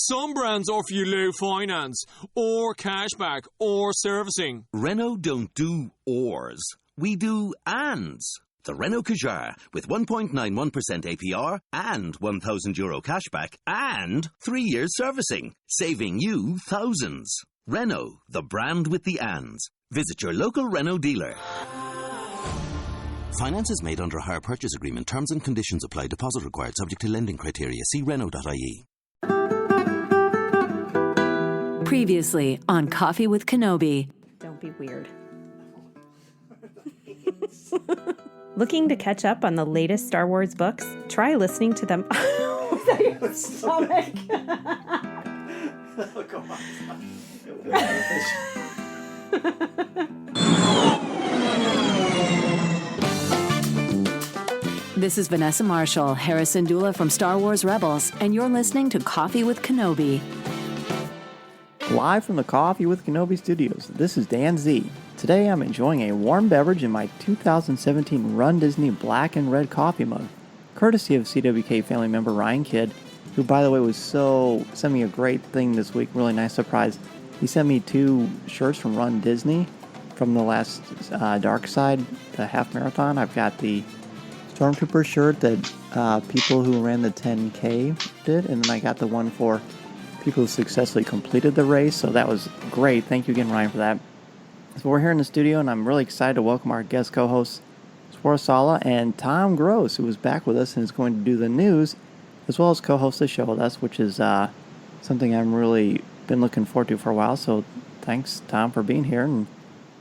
Some brands offer you low finance, or cashback, or servicing. Renault don't do ors. We do ands. The Renault Kadjar with 1.91% APR and €1,000 cashback and 3 years servicing, saving you thousands. Renault, the brand with the ands. Visit your local Renault dealer. Finance is made under a hire purchase agreement. Terms and conditions apply. Deposit required. Subject to lending criteria. See Renault.ie. Previously on Coffee with Kenobi. Don't be weird. Looking to catch up on the latest Star Wars books? Try listening to them. Was that your stomach? This is Vanessa Marshall, Harrison Dula from Star Wars Rebels, and you're listening to Coffee with Kenobi. Live from the Coffee with Kenobi studios, this is Dan Z. Today I'm enjoying a warm beverage in my 2017 Run Disney Black and Red coffee mug, courtesy of CWK family member Ryan Kidd, who by the way sent me a great thing this week, really nice surprise. He sent me 2 shirts from Run Disney from the last Dark Side, the half marathon. I've got the Stormtrooper shirt that people who ran the 10K did, and then I got the one for people who successfully completed the race, so that was great. Thank you again, Ryan, for that. So we're here in the studio, and I'm really excited to welcome our guest co-hosts, Swara Sala and Tom Gross, who is back with us and is going to do the news, as well as co-host the show with us, which is something I've really been looking forward to for a while, so thanks, Tom, for being here. And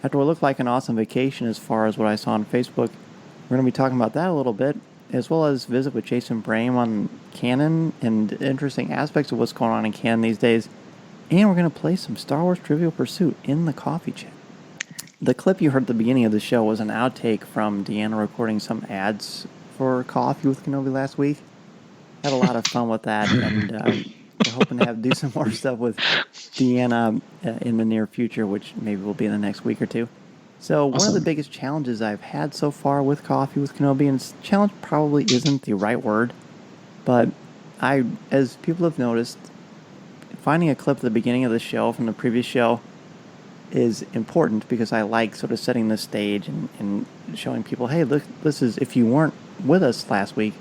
after what looked like an awesome vacation as far as what I saw on Facebook, we're going to be talking about that a little bit, as well as visit with Jason Brame on canon and interesting aspects of what's going on in canon these days. And we're going to play some Star Wars Trivial Pursuit in the coffee chat. The clip you heard at the beginning of the show was an outtake from Deanna recording some ads for Coffee with Kenobi last week. Had a lot of fun with that, and we're hoping to do some more stuff with Deanna in the near future, which maybe will be in the next week or two. So One of the biggest challenges I've had so far with Coffee with Kenobi, and challenge probably isn't the right word, but as people have noticed, finding a clip at the beginning of the show from the previous show is important because I like sort of setting the stage and showing people, hey, look, this is, if you weren't with us last week,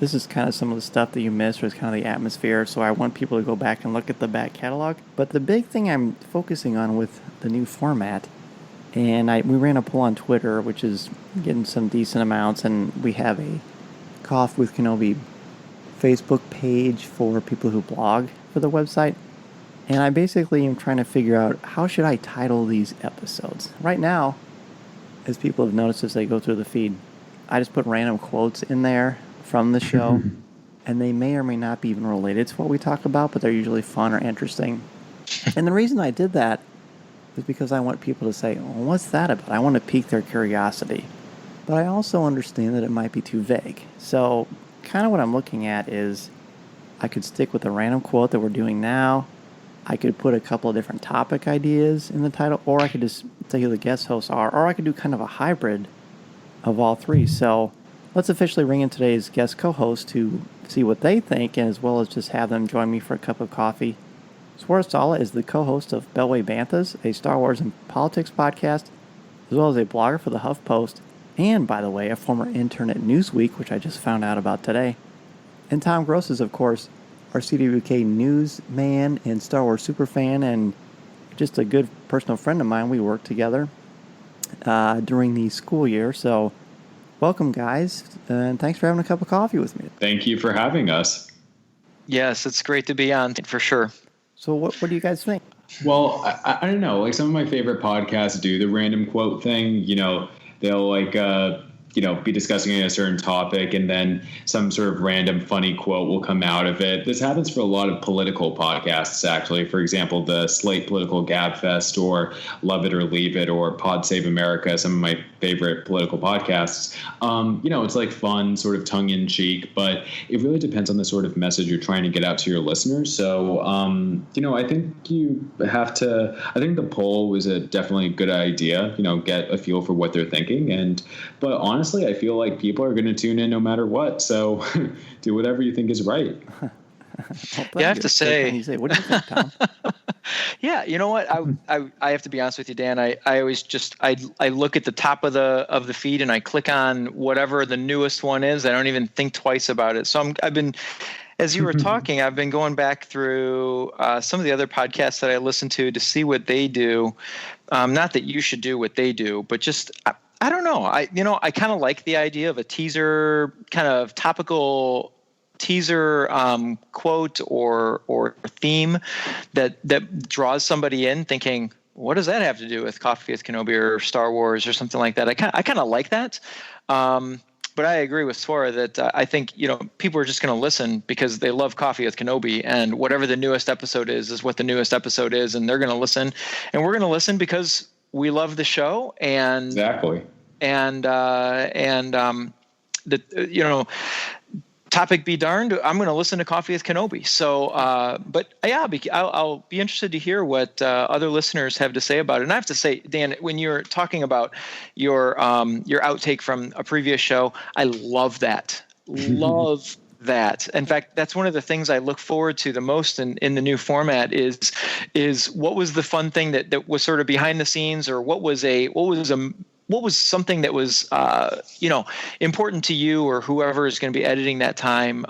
this is kind of some of the stuff that you missed, or it's kind of the atmosphere, so I want people to go back and look at the back catalog. But the big thing I'm focusing on with the new format, and we ran a poll on Twitter, which is getting some decent amounts, and we have a Coffee with Kenobi Facebook page for people who blog for the website. And I basically am trying to figure out, how should I title these episodes? Right now, as people have noticed as they go through the feed, I just put random quotes in there from the show, and they may or may not be even related to what we talk about, but they're usually fun or interesting. And the reason I did that is because I want people to say, well, what's that about? I want to pique their curiosity. But I also understand that it might be too vague. So kind of what I'm looking at is I could stick with a random quote that we're doing now. I could put a couple of different topic ideas in the title, or I could just say who the guest hosts are, or I could do kind of a hybrid of all three. So let's officially ring in today's guest co-host to see what they think, and as well as just have them join me for a cup of coffee. Swara Sala is the co-host of Beltway Banthas, a Star Wars and politics podcast, as well as a blogger for the HuffPost, and, by the way, a former intern at Newsweek, which I just found out about today. And Tom Gross is, of course, our CWK newsman and Star Wars superfan, and just a good personal friend of mine. We worked together during the school year, so welcome, guys, and thanks for having a cup of coffee with me. Thank you for having us. Yes, it's great to be on, for sure. So what do you guys think? Well, I don't know. Like, some of my favorite podcasts do the random quote thing. You know, they'll be discussing a certain topic, and then some sort of random funny quote will come out of it. This happens for a lot of political podcasts, actually. For example, the Slate Political Gabfest, or Love It or Leave It, or Pod Save America, some of my favorite political podcasts. It's like fun, sort of tongue-in-cheek, but it really depends on the sort of message you're trying to get out to your listeners. So, I think I think the poll was definitely a good idea, get a feel for what they're thinking. But honestly, I feel like people are going to tune in no matter what. So do whatever you think is right. Yeah, I have to say. Can you say, what do you think, Tom? Yeah, you know what? I have to be honest with you, Dan. I always just I look at the top of the feed and I click on whatever the newest one is. I don't even think twice about it. So I've been, as you were talking, I've been going back through some of the other podcasts that I listen to see what they do. Not that you should do what they do, but just I don't know. I kind of like the idea of a teaser, kind of topical teaser quote or theme that draws somebody in thinking, what does that have to do with Coffee with Kenobi or Star Wars or something like that? I kind of like that. But I agree with Swara that I think, people are just going to listen because they love Coffee with Kenobi, and whatever the newest episode is what the newest episode is. And they're going to listen, and we're going to listen because we love the show. And exactly. And topic be darned, I'm going to listen to Coffee with Kenobi. So, but yeah, I'll be interested to hear what other listeners have to say about it. And I have to say, Dan, when you're talking about your outtake from a previous show, I love that. Love that. In fact, that's one of the things I look forward to the most in the new format is what was the fun thing that was sort of behind the scenes, or what was something that was, important to you or whoever is going to be editing that time?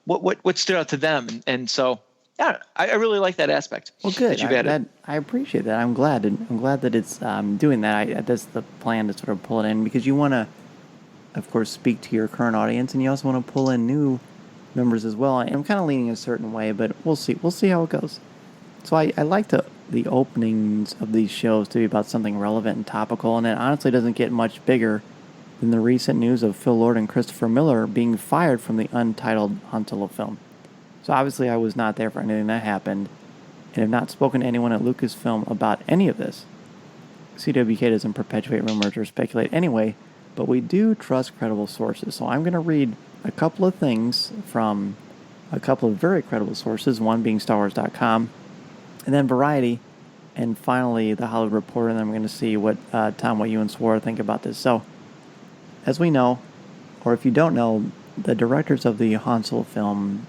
What stood out to them? And so, yeah, I really like that aspect. Well, good. That I appreciate that. I'm glad that it's doing that. That's the plan, to sort of pull it in, because you want to, of course, speak to your current audience, and you also want to pull in new members as well. I'm kind of leaning a certain way, but we'll see. We'll see how it goes. So I like the openings of these shows to be about something relevant and topical, and it honestly doesn't get much bigger than the recent news of Phil Lord and Christopher Miller being fired from the untitled Han Solo film. So obviously I was not there for anything that happened, and have not spoken to anyone at Lucasfilm about any of this. CWK doesn't perpetuate rumors or speculate anyway, but we do trust credible sources. So I'm going to read a couple of things from a couple of very credible sources, one being StarWars.com, and then Variety, and finally The Hollywood Reporter, and then I'm going to see what you and Swara think about this. So, as we know, or if you don't know, the directors of the Han Solo film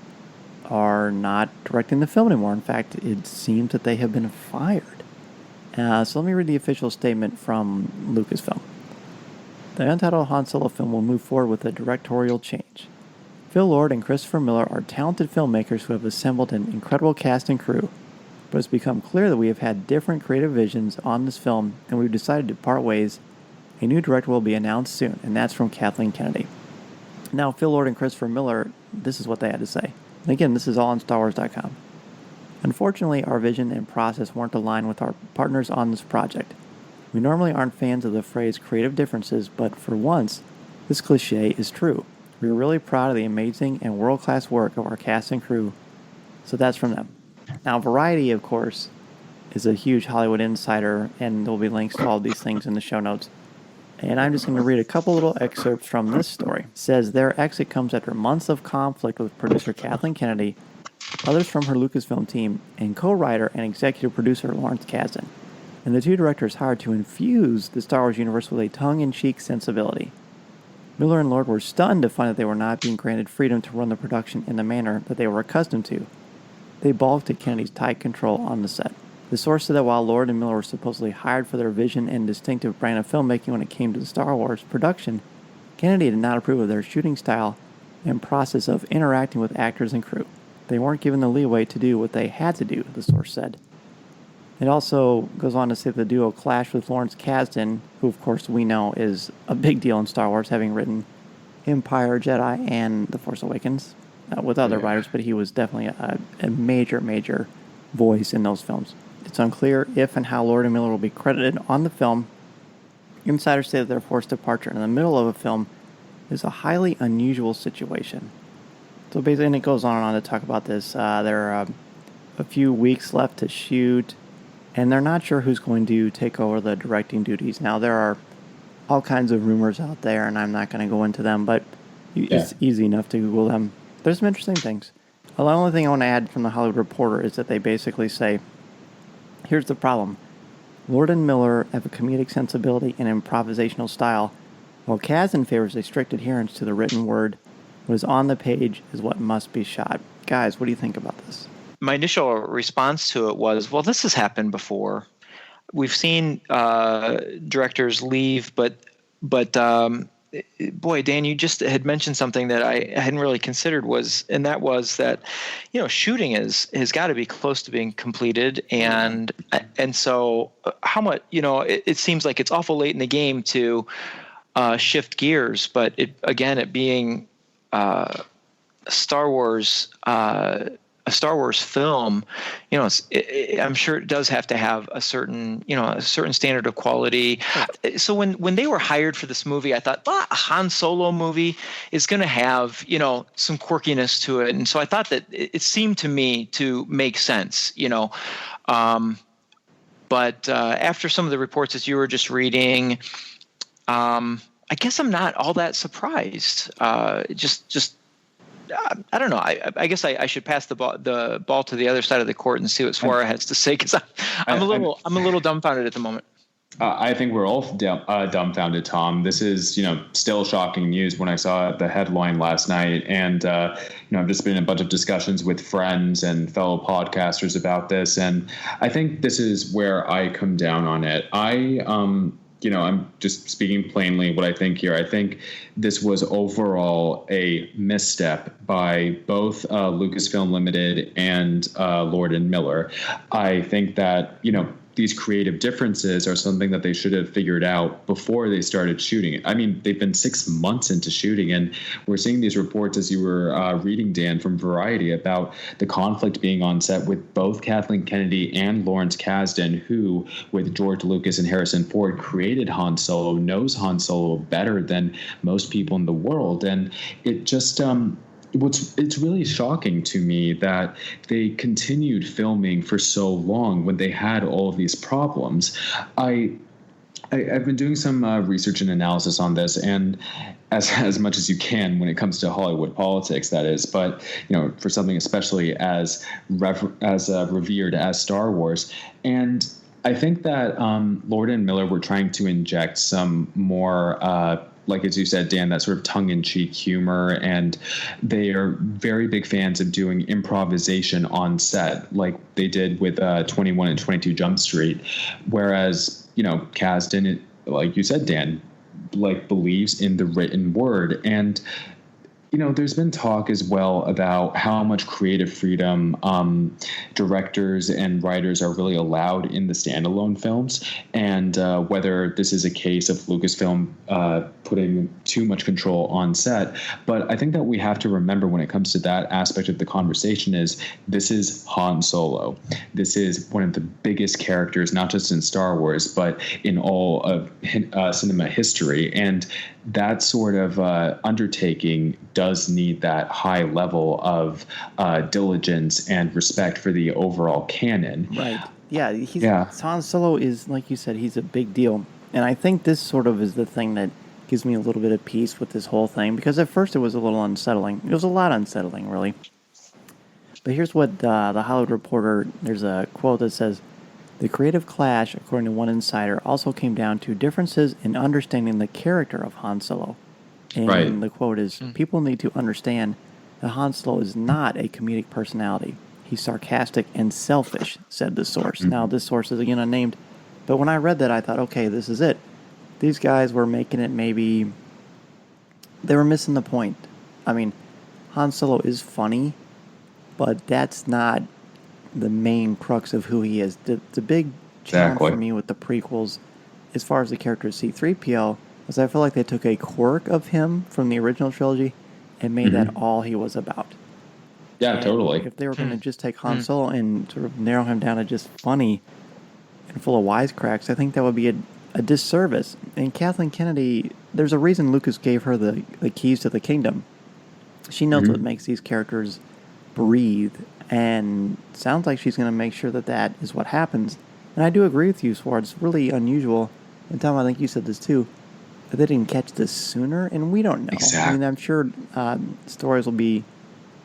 are not directing the film anymore. In fact, it seems that they have been fired. So let me read the official statement from Lucasfilm. The untitled Han Solo film will move forward with a directorial change. Phil Lord and Christopher Miller are talented filmmakers who have assembled an incredible cast and crew, but it's become clear that we have had different creative visions on this film, and we've decided to part ways. A new director will be announced soon, and that's from Kathleen Kennedy. Now, Phil Lord and Christopher Miller, this is what they had to say. And again, this is all on StarWars.com. Unfortunately, our vision and process weren't aligned with our partners on this project. We normally aren't fans of the phrase creative differences, but for once, this cliche is true. We are really proud of the amazing and world-class work of our cast and crew. So that's from them. Now, Variety, of course, is a huge Hollywood insider, and there'll be links to all these things in the show notes. And I'm just going to read a couple little excerpts from this story. It says, their exit comes after months of conflict with producer Kathleen Kennedy, others from her Lucasfilm team, and co-writer and executive producer Lawrence Kasdan, and the two directors hired to infuse the Star Wars universe with a tongue-in-cheek sensibility. Miller and Lord were stunned to find that they were not being granted freedom to run the production in the manner that they were accustomed to. They balked at Kennedy's tight control on the set. The source said that while Lord and Miller were supposedly hired for their vision and distinctive brand of filmmaking when it came to the Star Wars production, Kennedy did not approve of their shooting style and process of interacting with actors and crew. They weren't given the leeway to do what they had to do, the source said. It also goes on to say the duo clashed with Lawrence Kasdan, who of course we know is a big deal in Star Wars, having written Empire, Jedi, and The Force Awakens with other writers, but he was definitely a major voice in those films. It's unclear if and how Lord and Miller will be credited on the film. Insiders say that their forced departure in the middle of a film is a highly unusual situation. So basically, and it goes on and on to talk about this. There are a few weeks left to shoot, and they're not sure who's going to take over the directing duties. Now, there are all kinds of rumors out there, and I'm not going to go into them, but it's easy enough to Google them. There's some interesting things. The only thing I want to add from the Hollywood Reporter is that they basically say, here's the problem. Lord and Miller have a comedic sensibility and improvisational style, while Kasdan favors a strict adherence to the written word What is on the page is what must be shot. Guys, what do you think about this? My initial response to it was, well, this has happened before. We've seen directors leave, but boy, Dan, you just had mentioned something that I hadn't really considered and that was that, shooting has got to be close to being completed. And so how much, it seems like it's awful late in the game to shift gears, but it being a Star Wars film, I'm sure it does have to have a certain standard of quality. So when they were hired for this movie, I thought, a Han Solo movie is going to have, some quirkiness to it. And so I thought that it seemed to me to make sense, but after some of the reports that you were just reading, I guess I'm not all that surprised. I don't know. I guess I should pass the ball to the other side of the court and see what Swara has to say, because I'm a little dumbfounded at the moment. I think we're all dumbfounded, Tom. This is still shocking news. When I saw the headline last night, and I've just been in a bunch of discussions with friends and fellow podcasters about this, and I think this is where I come down on it. I'm just speaking plainly what I think here. I think this was overall a misstep by both Lucasfilm Limited and Lord and Miller. I think that, these creative differences are something that they should have figured out before they started shooting it. I mean, they've been 6 months into shooting, and we're seeing these reports, as you were reading, Dan, from Variety, about the conflict being on set with both Kathleen Kennedy and Lawrence Kasdan, who, with George Lucas and Harrison Ford, created Han Solo, knows Han Solo better than most people in the world. And it just it's really shocking to me that they continued filming for so long when they had all of these problems. I've been doing some research and analysis on this, and as much as you can when it comes to Hollywood politics, that is. But for something especially as revered as Star Wars, and I think that Lord and Miller were trying to inject some more, like as you said, Dan, that sort of tongue-in-cheek humor, and they are very big fans of doing improvisation on set, like they did with 21 and 22 Jump Street, whereas Kasdan, like you said, Dan, believes in the written word. And there's been talk as well about how much creative freedom directors and writers are really allowed in the standalone films, and whether this is a case of Lucasfilm putting too much control on set. But I think that we have to remember, when it comes to that aspect of the conversation, is this is Han Solo. This is one of the biggest characters, not just in Star Wars, but in all of cinema history. And that sort of undertaking does need that high level of diligence and respect for the overall canon. Right. Yeah. Han Solo is, like you said, he's a big deal. And I think this sort of is the thing that gives me a little bit of peace with this whole thing, because at first it was a little unsettling. It was a lot unsettling, really. But here's what the Hollywood Reporter, there's a quote that says, "The creative clash, according to one insider, also came down to differences in understanding the character of Han Solo." And the quote is, "People need to understand that Han Solo is not a comedic personality. He's sarcastic and selfish," said the source. Now, this source is again unnamed, but when I read that, I thought, okay, this is it. These guys were making it, maybe they were missing the point. I mean, Han Solo is funny, but that's not the main crux of who he is. The big challenge for me with the prequels, as far as the character C-3PO, was I feel like they took a quirk of him from the original trilogy and made that all he was about. Yeah, and totally. If they were going to just take Han Solo and sort of narrow him down to just funny and full of wisecracks, I think that would be a disservice. And Kathleen Kennedy, there's a reason Lucas gave her the keys to the kingdom. She knows what makes these characters breathe, and sounds like she's going to make sure that is what happens. And I do agree with you, Swart. It's really unusual. And Tom, I think you said this too, that they didn't catch this sooner, and we don't know. Exactly. I mean, I'm sure stories will be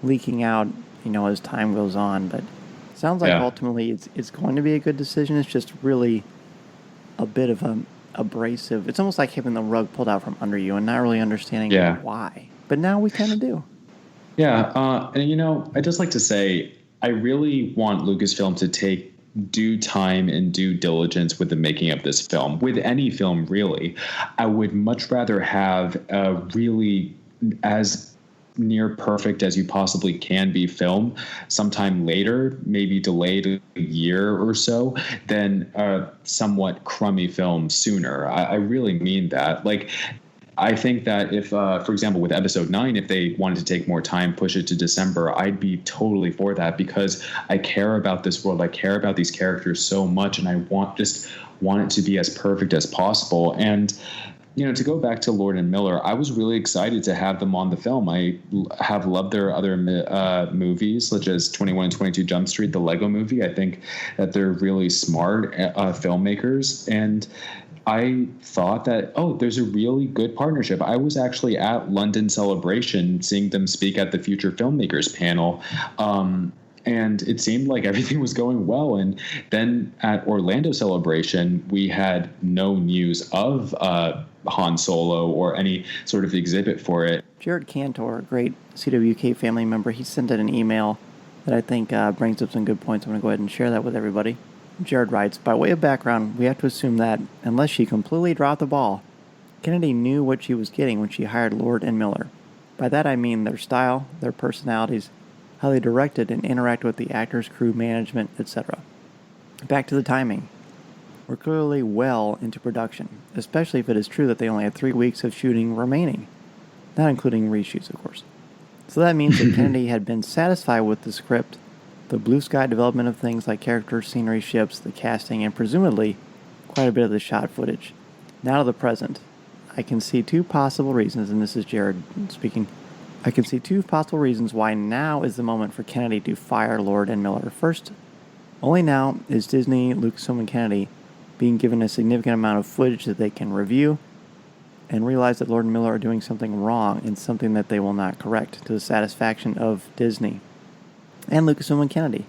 leaking out, as time goes on, but it sounds like ultimately it's going to be a good decision. It's just really a bit of abrasive. It's almost like having the rug pulled out from under you and not really understanding why. But now we kind of do. Yeah, and I just like to say, I really want Lucasfilm to take due time and due diligence with the making of this film. With any film, really, I would much rather have a really as near perfect as you possibly can be film sometime later, maybe delayed a year or so, than a somewhat crummy film sooner. I really mean that. Like, I think that if, for example, with episode 9, if they wanted to take more time, push it to December, I'd be totally for that, because I care about this world. I care about these characters so much, and I want it to be as perfect as possible. And, to go back to Lord and Miller, I was really excited to have them on the film. I have loved their other movies, such as 21 and 22 Jump Street, the Lego movie. I think that they're really smart filmmakers, and I thought that, there's a really good partnership. I was actually at London Celebration seeing them speak at the Future Filmmakers panel. And it seemed like everything was going well. And then at Orlando Celebration, we had no news of Han Solo or any sort of exhibit for it. Jared Cantor, a great CWK family member, he sent in an email that I think brings up some good points. I'm going to go ahead and share that with everybody. Jared writes, by way of background, we have to assume that, unless she completely dropped the ball, Kennedy knew what she was getting when she hired Lord and Miller. By that I mean their style, their personalities, how they directed and interacted with the actors, crew, management, etc. Back to the timing. We're clearly well into production, especially if it is true that they only had 3 weeks of shooting remaining, not including reshoots, of course. So that means that Kennedy had been satisfied with the script, the blue sky development of things like characters, scenery, ships, the casting, and presumably quite a bit of the shot footage. Now to the present. I can see two possible reasons, and this is Jared speaking. I can see two possible reasons why now is the moment for Kennedy to fire Lord and Miller. First, only now is Disney, Lucasfilm, and Kennedy being given a significant amount of footage that they can review and realize that Lord and Miller are doing something wrong and something that they will not correct to the satisfaction of Disney and Lucasfilm and Kennedy.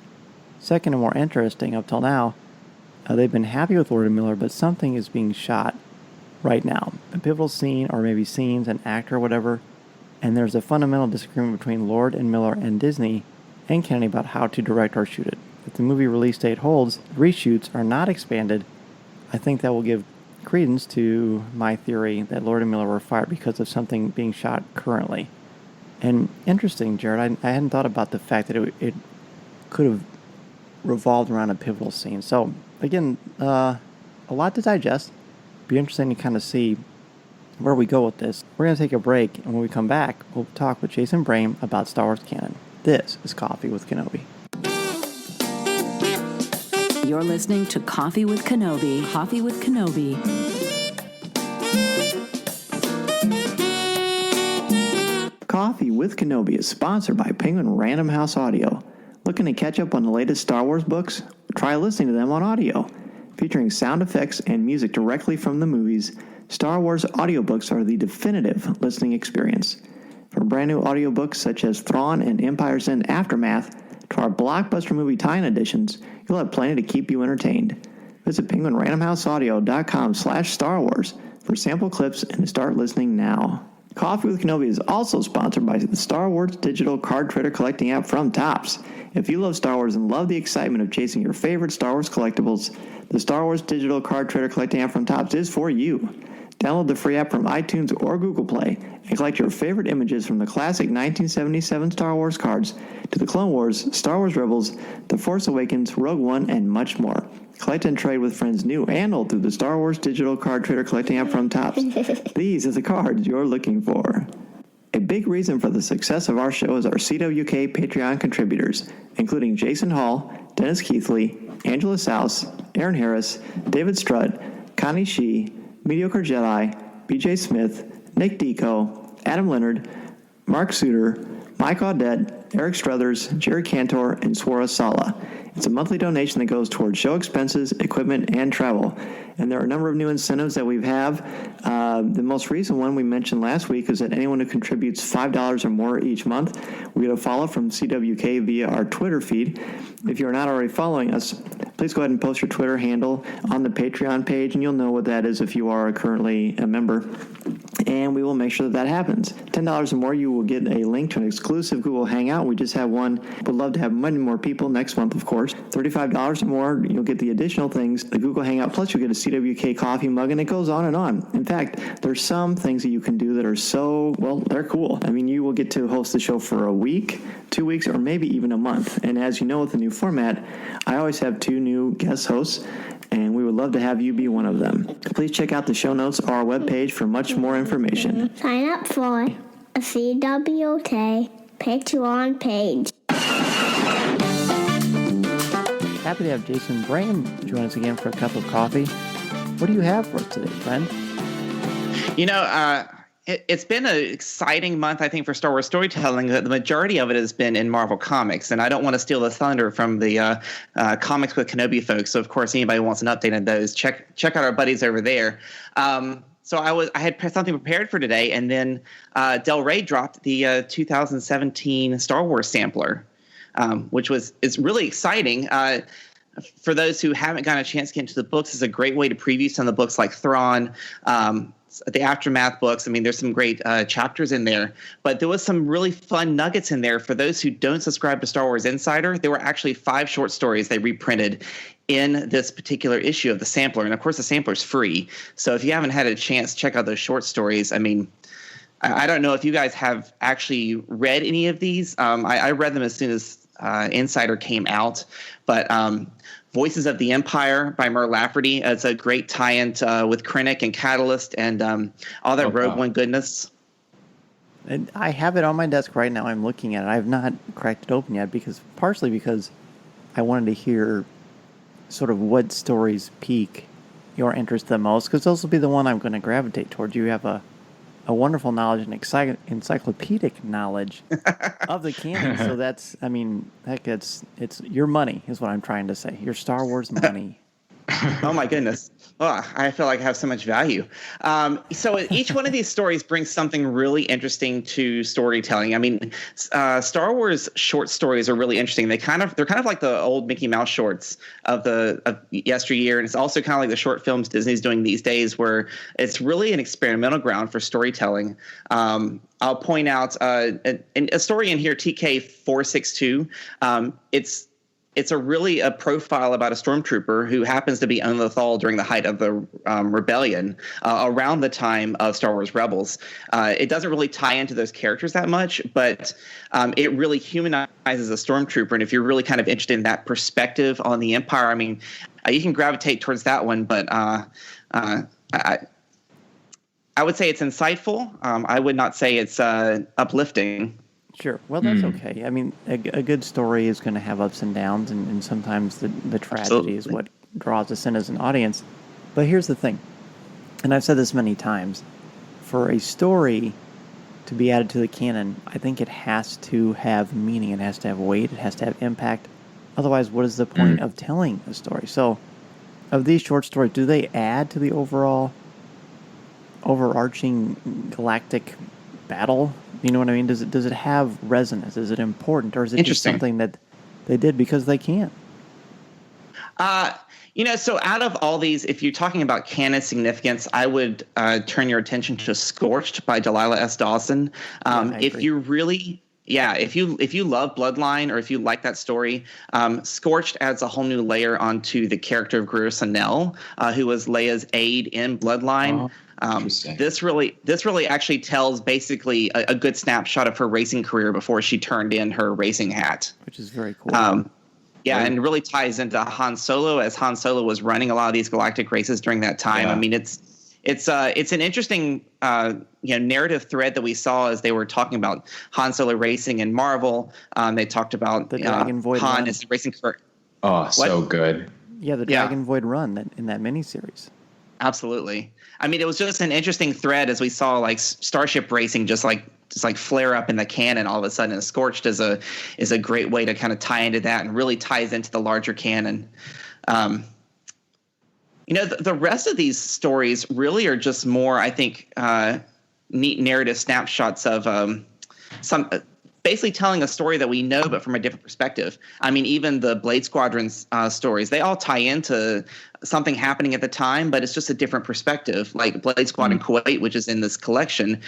Second, and more interesting, up till now, they've been happy with Lord and Miller, but something is being shot right now. A pivotal scene, or maybe scenes, an actor, whatever, and there's a fundamental disagreement between Lord and Miller and Disney and Kennedy about how to direct or shoot it. If the movie release date holds, reshoots are not expanded, I think that will give credence to my theory that Lord and Miller were fired because of something being shot currently. And interesting, Jared, I hadn't thought about the fact that it could have revolved around a pivotal scene. So, again, a lot to digest. Be interesting to kind of see where we go with this. We're going to take a break, and when we come back, we'll talk with Jason Brame about Star Wars canon. This is Coffee with Kenobi. You're listening to Coffee with Kenobi. Coffee with Kenobi. Coffee with Kenobi is sponsored by Penguin Random House Audio. Looking to catch up on the latest Star Wars books? Try listening to them on audio. Featuring sound effects and music directly from the movies, Star Wars audiobooks are the definitive listening experience. From brand new audiobooks such as Thrawn and Empire's End Aftermath to our blockbuster movie tie-in editions, you'll have plenty to keep you entertained. Visit penguinrandomhouseaudio.com/Star Wars for sample clips and to start listening now. Coffee with Kenobi is also sponsored by the Star Wars digital card trader collecting app from Topps. If you love Star Wars and love the excitement of chasing your favorite Star Wars collectibles, the Star Wars digital card trader collecting app from Topps is for you. Download the free app from iTunes or Google Play and collect your favorite images from the classic 1977 Star Wars cards to the Clone Wars, Star Wars Rebels, The Force Awakens, Rogue One, and much more. Collect and trade with friends new and old through the Star Wars digital card trader collecting app from Topps. These are the cards you're looking for. A big reason for the success of our show is our CWK Patreon contributors, including Jason Hall, Dennis Keithley, Angela Souse, Aaron Harris, David Strutt, Connie Shee, Mediocre Jedi, BJ Smith, Nick Deco, Adam Leonard, Mark Suter, Mike Audette, Eric Struthers, Jerry Cantor, and Swara Sala. It's a monthly donation that goes towards show expenses, equipment, and travel. And there are a number of new incentives that we have. The most recent one we mentioned last week is that anyone who contributes $5 or more each month, we get a follow from CWK via our Twitter feed. If you're not already following us, please go ahead and post your Twitter handle on the Patreon page, and you'll know what that is if you are currently a member. and we will make sure that happens. $10 or more, you will get a link to an exclusive Google Hangout. We just have one. Would love to have many more people next month, of course. $35 or more, you'll get the additional things, the Google Hangout, plus you'll get a CWK coffee mug, and it goes on and on. In fact, there's some things that you can do that are so, well, they're cool. I mean, you will get to host the show for a week, 2 weeks, or maybe even a month. And as you know, with the new format, I always have 2 new guest hosts, and we would love to have you be one of them. Please check out the show notes or our webpage for much more information. Sign up for a CWK Patreon page. Happy to have Jason Braham join us again for a cup of coffee. What do you have for us today, friend? It's been an exciting month, I think, for Star Wars storytelling. The majority of it has been in Marvel Comics, and I don't want to steal the thunder from the Comics with Kenobi folks. So, of course, anybody who wants an update on those, check out our buddies over there. So I had something prepared for today, and then Del Rey dropped the 2017 Star Wars sampler, which is really exciting. For those who haven't gotten a chance to get into the books, it's a great way to preview some of the books like Thrawn, the Aftermath books. I mean, there's some great chapters in there, but there was some really fun nuggets in there. For those who don't subscribe to Star Wars Insider, there were actually 5 short stories they reprinted in this particular issue of the sampler. And of course, the sampler is free. So if you haven't had a chance, check out those short stories. I mean, I don't know if you guys have actually read any of these. I read them as soon as Insider came out, but Voices of the Empire by Mur Lafferty. It's a great tie-in with Krennic and Catalyst and all that Rogue One goodness. And I have it on my desk right now. I'm looking at it. I have not cracked it open yet, partially because I wanted to hear sort of what stories pique your interest the most, because those will be the one I'm going to gravitate towards. You have a wonderful knowledge and encyclopedic knowledge of the canon. So that's, I mean, heck, it's your money is what I'm trying to say. Your Star Wars money. Oh my goodness. Oh, I feel like I have so much value. So each one of these stories brings something really interesting to storytelling. I mean, Star Wars short stories are really interesting. They're kind of like the old Mickey Mouse shorts of yesteryear, and it's also kind of like the short films Disney's doing these days, where it's really an experimental ground for storytelling. I'll point out a story in here, TK 462. It's a profile about a stormtrooper who happens to be on Lothal during the height of the rebellion around the time of Star Wars Rebels. It doesn't really tie into those characters that much, but it really humanizes a stormtrooper. And if you're really kind of interested in that perspective on the Empire, I mean, you can gravitate towards that one. But I would say it's insightful. I would not say it's uplifting. Sure. Well, that's okay. I mean, a good story is going to have ups and downs, and sometimes the tragedy is what draws us in as an audience. But here's the thing, and I've said this many times, for a story to be added to the canon, I think it has to have meaning, it has to have weight, it has to have impact. Otherwise, what is the point of telling a story? So, of these short stories, do they add to the overarching galactic battle? You know what I mean? Does it have resonance? Is it important, or is it just something that they did because they can? So out of all these, if you're talking about canon significance, I would turn your attention to Scorched by Delilah S. Dawson. If you love Bloodline, or if you like that story, Scorched adds a whole new layer onto the character of Greer Sonnell, who was Leia's aide in Bloodline. This really actually tells basically a good snapshot of her racing career before she turned in her racing hat, which is very cool. And really ties into Han Solo, as Han Solo was running a lot of these galactic races during that time. I mean, it's an interesting narrative thread that we saw as they were talking about Han Solo racing in Marvel. They talked about the Dragon Void Han run. as the racing career. Oh, so good. Yeah, the Dragon Void run in that miniseries. Absolutely. I mean, it was just an interesting thread as we saw like Starship racing just like flare up in the canon all of a sudden. And Scorched is a great way to kind of tie into that, and really ties into the larger canon. The rest of these stories really are just more, I think, neat narrative snapshots of basically telling a story that we know, but from a different perspective. I mean, even the Blade Squadron's stories, they all tie into something happening at the time, but it's just a different perspective. Like Blade Squadron Kuwait, which is in this collection,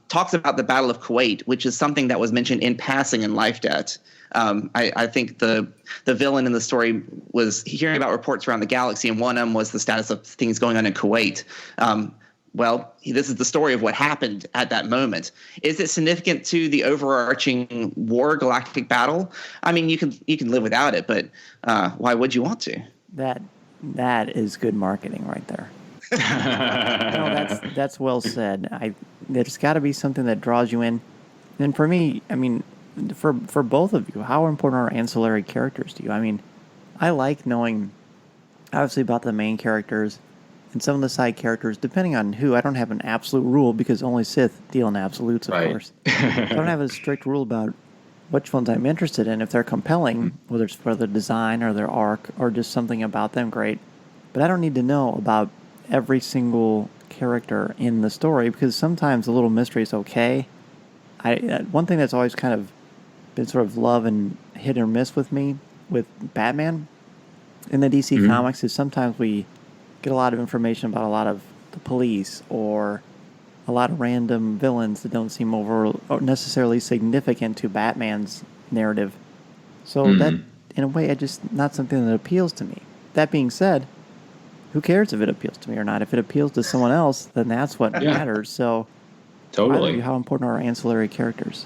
talks about the Battle of Kuwait, which is something that was mentioned in passing in Life Debt. I think the villain in the story was hearing about reports around the galaxy, and one of them was the status of things going on in Kuwait. Well, this is the story of what happened at that moment. Is it significant to the overarching war, galactic battle? I mean, you can live without it, but why would you want to? That is good marketing right there. No, that's well said. There's got to be something that draws you in. And for me, I mean, for both of you, how important are ancillary characters to you? I mean, I like knowing, obviously, about the main characters and some of the side characters, depending on who. I don't have an absolute rule because only Sith deal in absolutes, of course. I don't have a strict rule about which ones I'm interested in. If they're compelling, whether it's for their design or their arc or just something about them, great. But I don't need to know about every single character in the story because sometimes a little mystery is okay. One thing that's always kind of been sort of love and hit or miss with me with Batman in the DC comics is sometimes we get a lot of information about a lot of the police or a lot of random villains that don't seem or necessarily significant to Batman's narrative. So that, in a way, it's just not something that appeals to me. That being said, who cares if it appeals to me or not? If it appeals to someone else, then that's what matters. So, totally. How important are ancillary characters?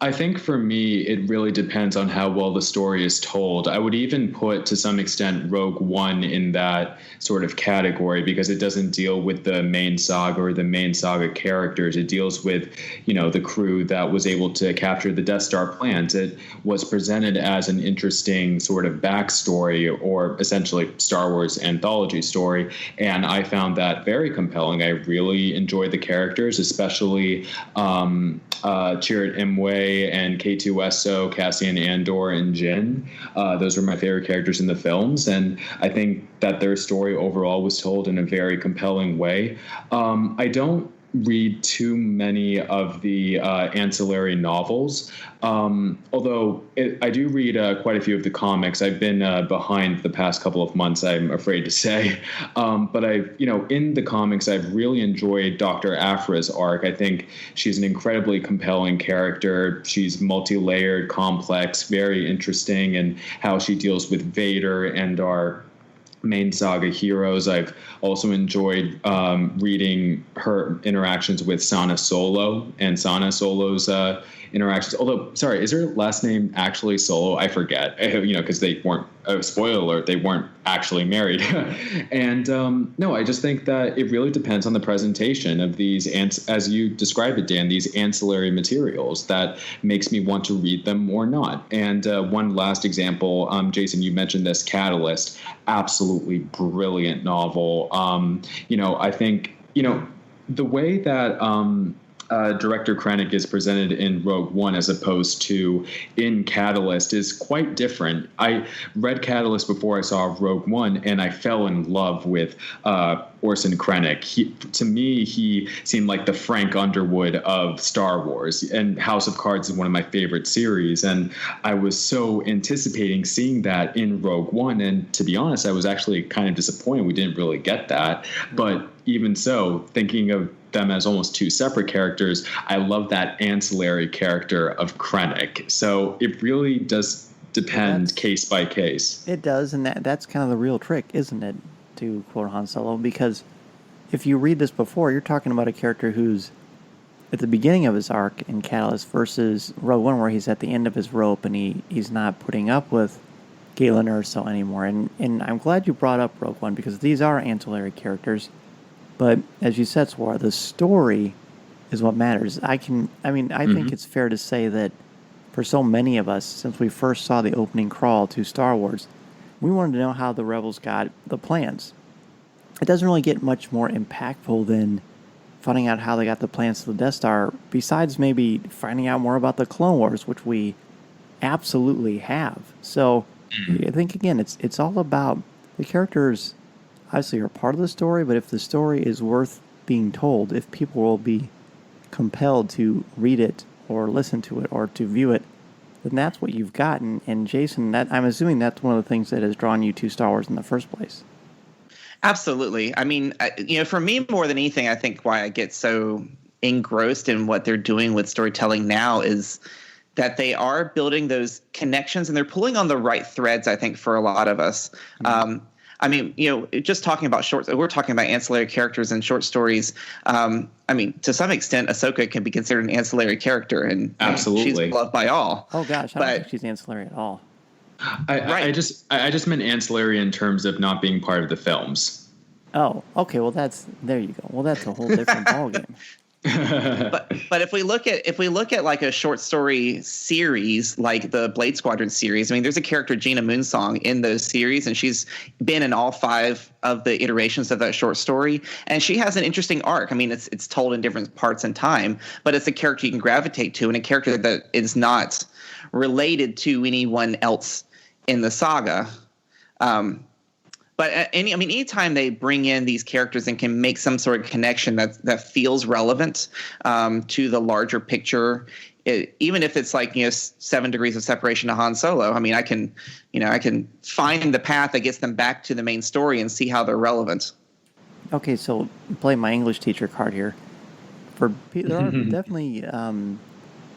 I think for me, it really depends on how well the story is told. I would even put, to some extent, Rogue One in that sort of category because it doesn't deal with the main saga or the main saga characters. It deals with, the crew that was able to capture the Death Star plans. It was presented as an interesting sort of backstory or essentially Star Wars anthology story, and I found that very compelling. I really enjoyed the characters, especially Chirrut Imwe and K2SO, Cassian Andor, and Jyn. Those were my favorite characters in the films, and I think that their story overall was told in a very compelling way. I don't read too many of the ancillary novels, although I do read quite a few of the comics. I've been behind the past couple of months, I'm afraid to say, but in the comics I've really enjoyed Dr. Aphra's arc. I think she's an incredibly compelling character. She's multi-layered, complex, very interesting, and how she deals with Vader and our main saga heroes. I've also enjoyed reading her interactions with Sana Solo and Sana Solo's interactions. Although, sorry, is her last name actually Solo? I forget, because they weren't, spoiler alert, they weren't actually married. And no, I just think that it really depends on the presentation of these, as you described it, Dan, these ancillary materials that makes me want to read them or not. And one last example, Jason, you mentioned this, Catalyst, absolutely brilliant novel. I think, the way that Director Krennic is presented in Rogue One as opposed to in Catalyst is quite different. I read Catalyst before I saw Rogue One, and I fell in love with Orson Krennic. To me, he seemed like the Frank Underwood of Star Wars, and House of Cards is one of my favorite series, and I was so anticipating seeing that in Rogue One, and to be honest, I was actually kind of disappointed we didn't really get that, but even so, thinking of them as almost two separate characters, I love that ancillary character of Krennic. So it really does depend case by case. It does, and that's kind of the real trick, isn't it, to quote Han Solo? Because if you read this before, you're talking about a character who's at the beginning of his arc in Catalyst versus Rogue One, where he's at the end of his rope and he's not putting up with Galen Erso anymore. And I'm glad you brought up Rogue One because these are ancillary characters. But as you said, Swar, the story is what matters. I think it's fair to say that for so many of us, since we first saw the opening crawl to Star Wars, we wanted to know how the Rebels got the plans. It doesn't really get much more impactful than finding out how they got the plans to the Death Star, besides maybe finding out more about the Clone Wars, which we absolutely have. So I think, again, it's all about the characters. Obviously, are part of the story, but if the story is worth being told, if people will be compelled to read it or listen to it or to view it, then that's what you've gotten. And Jason, that I'm assuming that's one of the things that has drawn you to Star Wars in the first place. Absolutely. I mean, for me, more than anything, I think why I get so engrossed in what they're doing with storytelling now is that they are building those connections and they're pulling on the right threads, I think, for a lot of us. Mm-hmm. I mean, just talking about we're talking about ancillary characters and short stories. I mean, to some extent, Ahsoka can be considered an ancillary character, and absolutely she's loved by all. Oh gosh, I don't think she's ancillary at all. I just meant ancillary in terms of not being part of the films. Oh, okay. Well, there you go. Well, that's a whole different ballgame. but if we look at like a short story series like the Blade Squadron series, I mean, there's a character, Gina Moonsong, in those series, and she's been in all 5 of the iterations of that short story, and she has an interesting arc. I mean, it's told in different parts in time, but it's a character you can gravitate to, and a character that is not related to anyone else in the saga. But anytime they bring in these characters and can make some sort of connection that feels relevant to the larger picture, even if it's like 7 degrees of separation to Han Solo, I mean, I can find the path that gets them back to the main story and see how they're relevant. Okay, so play my English teacher card here. There are definitely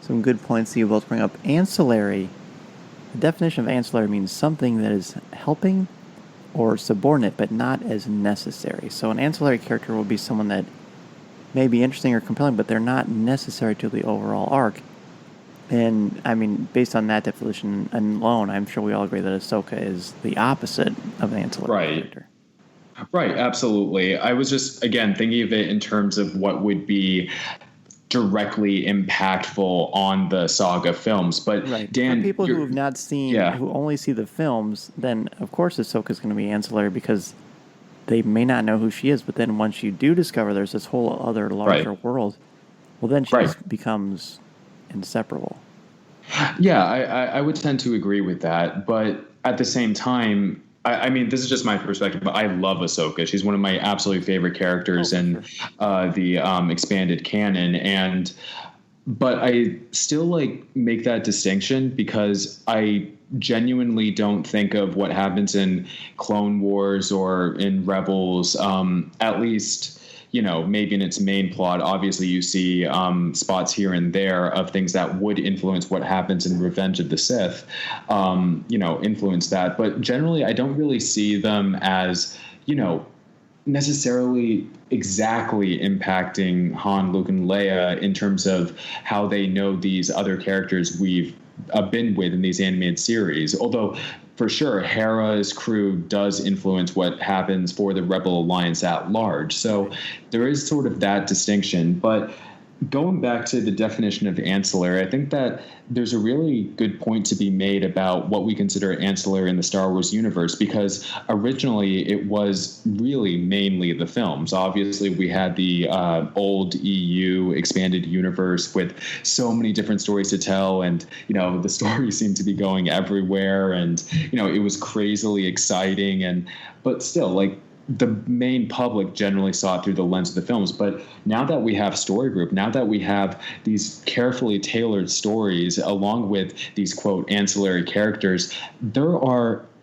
some good points that you both bring up. Ancillary. The definition of ancillary means something that is helping or subordinate, but not as necessary. So an ancillary character will be someone that may be interesting or compelling, but they're not necessary to the overall arc. And, I mean, based on that definition alone, I'm sure we all agree that Ahsoka is the opposite of an ancillary character. Right, absolutely. I was just, again, thinking of it in terms of what would be directly impactful on the saga films. But right. Dan, for people who have not seen, who only see the films, then of course Ahsoka is going to be ancillary because they may not know who she is. But then once you do discover there's this whole other larger world, well, then she just becomes inseparable. Yeah, I would tend to agree with that. But at the same time, I mean, this is just my perspective, but I love Ahsoka. She's one of my absolute favorite characters in the expanded canon. But I still make that distinction because I genuinely don't think of what happens in Clone Wars or in Rebels, at least, maybe in its main plot. Obviously, you see spots here and there of things that would influence what happens in Revenge of the Sith, influence that. But generally, I don't really see them as, necessarily exactly impacting Han, Luke, and Leia in terms of how they know these other characters we've been with in these animated series. Although, for sure, Hera's crew does influence what happens for the Rebel Alliance at large. So there is sort of that distinction. But going back to the definition of ancillary, I think that there's a really good point to be made about what we consider ancillary in the Star Wars universe, because originally it was really mainly the films. Obviously, we had the old EU expanded universe with so many different stories to tell, and the stories seemed to be going everywhere, and it was crazily exciting, but still, the main public generally saw it through the lens of the films. But now that we have Story Group, now that we have these carefully tailored stories along with these, quote, ancillary characters, there's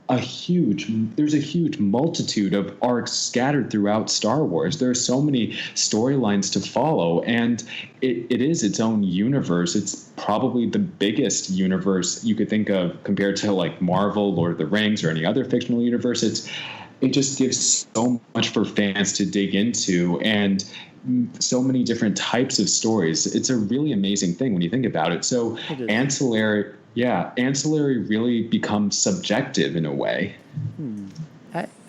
a huge multitude of arcs scattered throughout Star Wars. There are so many storylines to follow, and it is its own universe. It's probably the biggest universe you could think of compared to Marvel, Lord of the Rings, or any other fictional universe. It just gives so much for fans to dig into, and so many different types of stories. It's a really amazing thing when you think about it. So ancillary really becomes subjective in a way.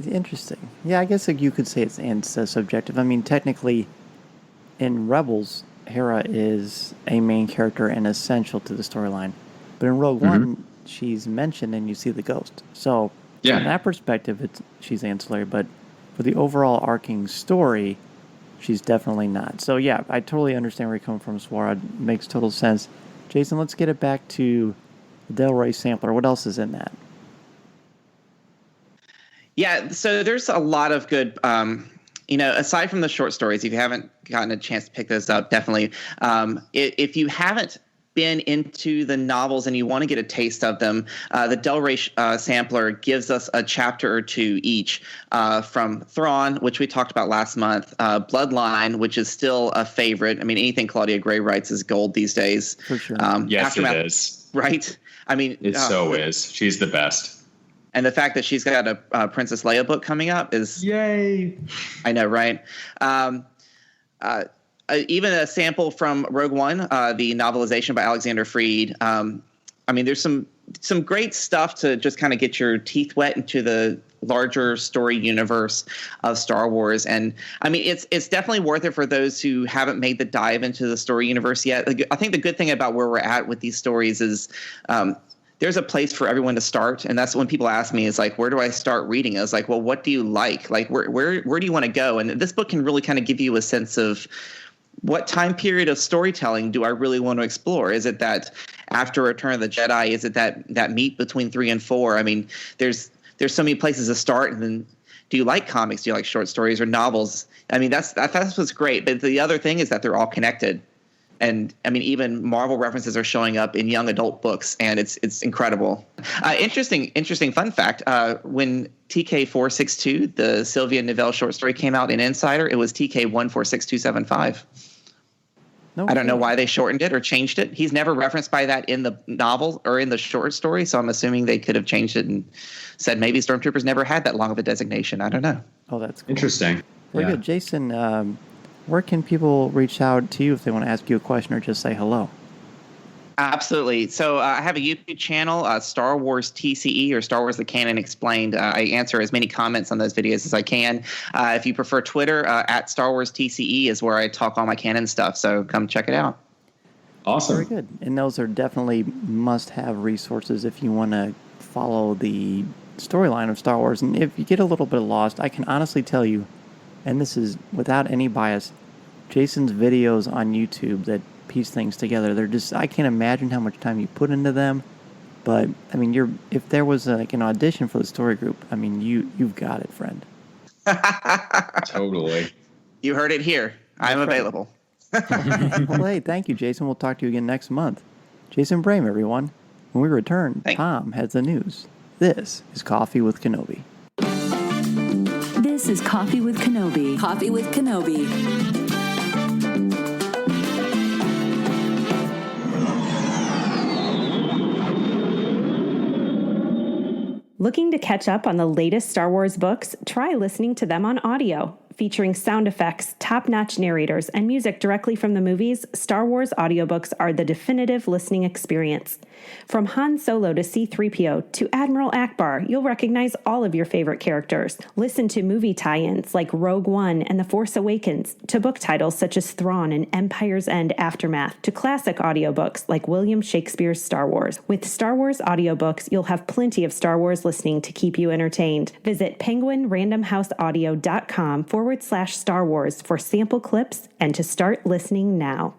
Interesting. Yeah, I guess you could say it's subjective. I mean, technically, in Rebels, Hera is a main character and essential to the storyline. But in Rogue One, she's mentioned and you see the ghost. So from that perspective, she's ancillary, but for the overall arcing story, she's definitely not. So yeah, I totally understand where you're coming from, Swara. It makes total sense. Jason, let's get it back to the Delroy sampler. What else is in that? Yeah, so there's a lot of good, aside from the short stories, if you haven't gotten a chance to pick those up, definitely. If you haven't been into the novels and you want to get a taste of them, the Del Rey sampler gives us a chapter or two each from Thrawn, which we talked about last month, Bloodline, which is still a favorite. I mean, anything Claudia Gray writes is gold these days. For sure. Yes, Aftermath, it is. Right? I mean, It so is. She's the best. And the fact that she's got a Princess Leia book coming up is... Yay! I know, right? Even a sample from Rogue One, the novelization by Alexander Freed. I mean, there's some great stuff to just kind of get your teeth wet into the larger story universe of Star Wars. And I mean, it's definitely worth it for those who haven't made the dive into the story universe yet. I think the good thing about where we're at with these stories is there's a place for everyone to start. And that's when people ask me, is like, where do I start reading? I was like, well, what do you like? Like, where do you want to go? And this book can really kind of give you a sense of what time period of storytelling do I really want to explore? Is it that after Return of the Jedi? Is it that meet between 3 and 4? I mean, there's so many places to start. And then, do you like comics? Do you like short stories or novels? I mean, that's what's great. But the other thing is that they're all connected. And I mean, even Marvel references are showing up in young adult books, and it's incredible. Interesting fun fact: when TK 462, the Sylvia Novelle short story, came out in Insider, it was TK 146275. I don't know why they shortened it or changed it. He's never referenced by that in the novel or in the short story, so I'm assuming they could have changed it and said maybe Stormtroopers never had that long of a designation. I don't know. Oh, that's cool. Interesting. Very good. Jason, where can people reach out to you if they want to ask you a question or just say hello? Absolutely. So I have a YouTube channel, Star Wars TCE, or Star Wars The Canon Explained. I answer as many comments on those videos as I can. If you prefer Twitter, at Star Wars TCE is where I talk all my canon stuff. So come check it out. Awesome. Very good. And those are definitely must-have resources if you want to follow the storyline of Star Wars. And if you get a little bit lost, I can honestly tell you, and this is without any bias, Jason's videos on YouTube that piece things together, they're just, I can't imagine how much time you put into them. But I mean, if there was like an audition for the story group, I mean, you've got it, friend. Totally. You heard it here. I'm available. Well, hey, thank you, Jason. We'll talk to you again next month. Jason Brame, everyone. When we return, Tom has the news. This is Coffee with Kenobi. This is Coffee with Kenobi. Coffee with Kenobi. Looking to catch up on the latest Star Wars books? Try listening to them on audio. Featuring sound effects, top-notch narrators, and music directly from the movies, Star Wars audiobooks are the definitive listening experience. From Han Solo to C-3PO to Admiral Akbar, you'll recognize all of your favorite characters. Listen to movie tie-ins like Rogue One and The Force Awakens, to book titles such as Thrawn and Empire's End Aftermath, to classic audiobooks like William Shakespeare's Star Wars. With Star Wars audiobooks, you'll have plenty of Star Wars listening to keep you entertained. Visit penguinrandomhouseaudio.com/Star Wars for sample clips and to start listening now.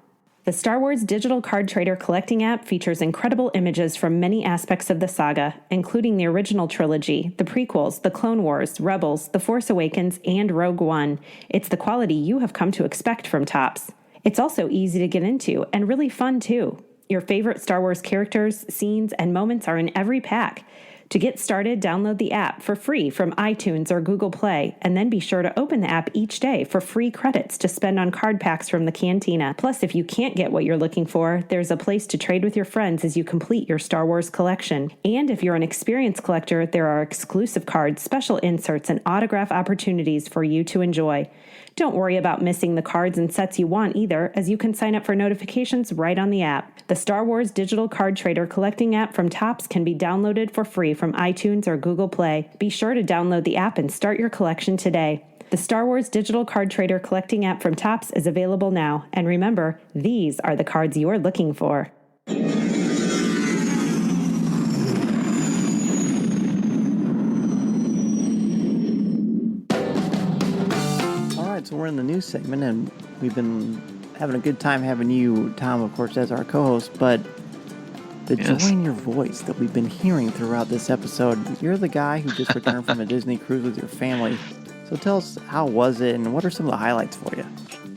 The Star Wars Digital Card Trader Collecting app features incredible images from many aspects of the saga, including the original trilogy, the prequels, the Clone Wars, Rebels, The Force Awakens, and Rogue One. It's the quality you have come to expect from Topps. It's also easy to get into and really fun, too. Your favorite Star Wars characters, scenes, and moments are in every pack. To get started, download the app for free from iTunes or Google Play, and then be sure to open the app each day for free credits to spend on card packs from the Cantina. Plus, if you can't get what you're looking for, there's a place to trade with your friends as you complete your Star Wars collection. And if you're an experienced collector, there are exclusive cards, special inserts, and autograph opportunities for you to enjoy. Don't worry about missing the cards and sets you want either, as you can sign up for notifications right on the app. The Star Wars Digital Card Trader Collecting app from Topps can be downloaded for free from iTunes or Google Play. Be sure to download the app and start your collection today. The Star Wars Digital Card Trader Collecting app from Topps is available now. And remember, these are the cards you're looking for. So we're in the news segment, and we've been having a good time having you, Tom, of course, as our co-host, but the joy in your voice that we've been hearing throughout this episode, you're the guy who just returned from a Disney cruise with your family. So tell us, how was it, and what are some of the highlights for you?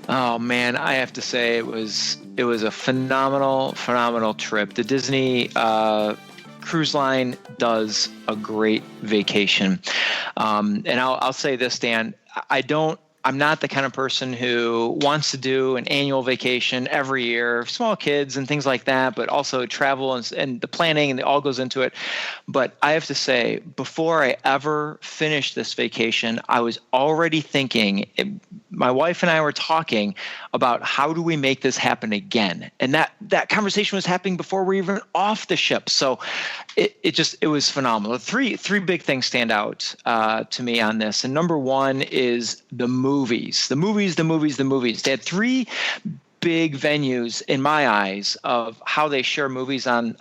Oh man, I have to say it was a phenomenal trip. The Disney cruise line does a great vacation. And I'll say this, Dan, I'm not the kind of person who wants to do an annual vacation every year, small kids and things like that, but also travel and the planning and it all goes into it. But I have to say, before I ever finished this vacation, I was already thinking, my wife and I were talking about how do we make this happen again? And that conversation was happening before we were even off the ship. So it was phenomenal. Three big things stand out to me on this. And number one is the movies. They had three big venues in my eyes of how they share movies on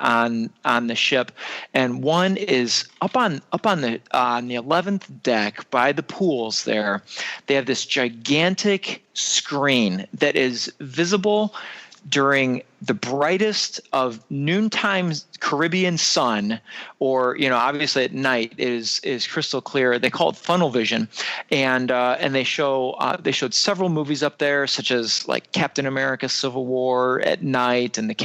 the ship, and one is up on the 11th deck by the pools. There, they have this gigantic screen that is visible during the brightest of noontime Caribbean sun, or obviously at night is crystal clear. They call it funnel vision, and they showed several movies up there, such as like Captain America: Civil War at night, and the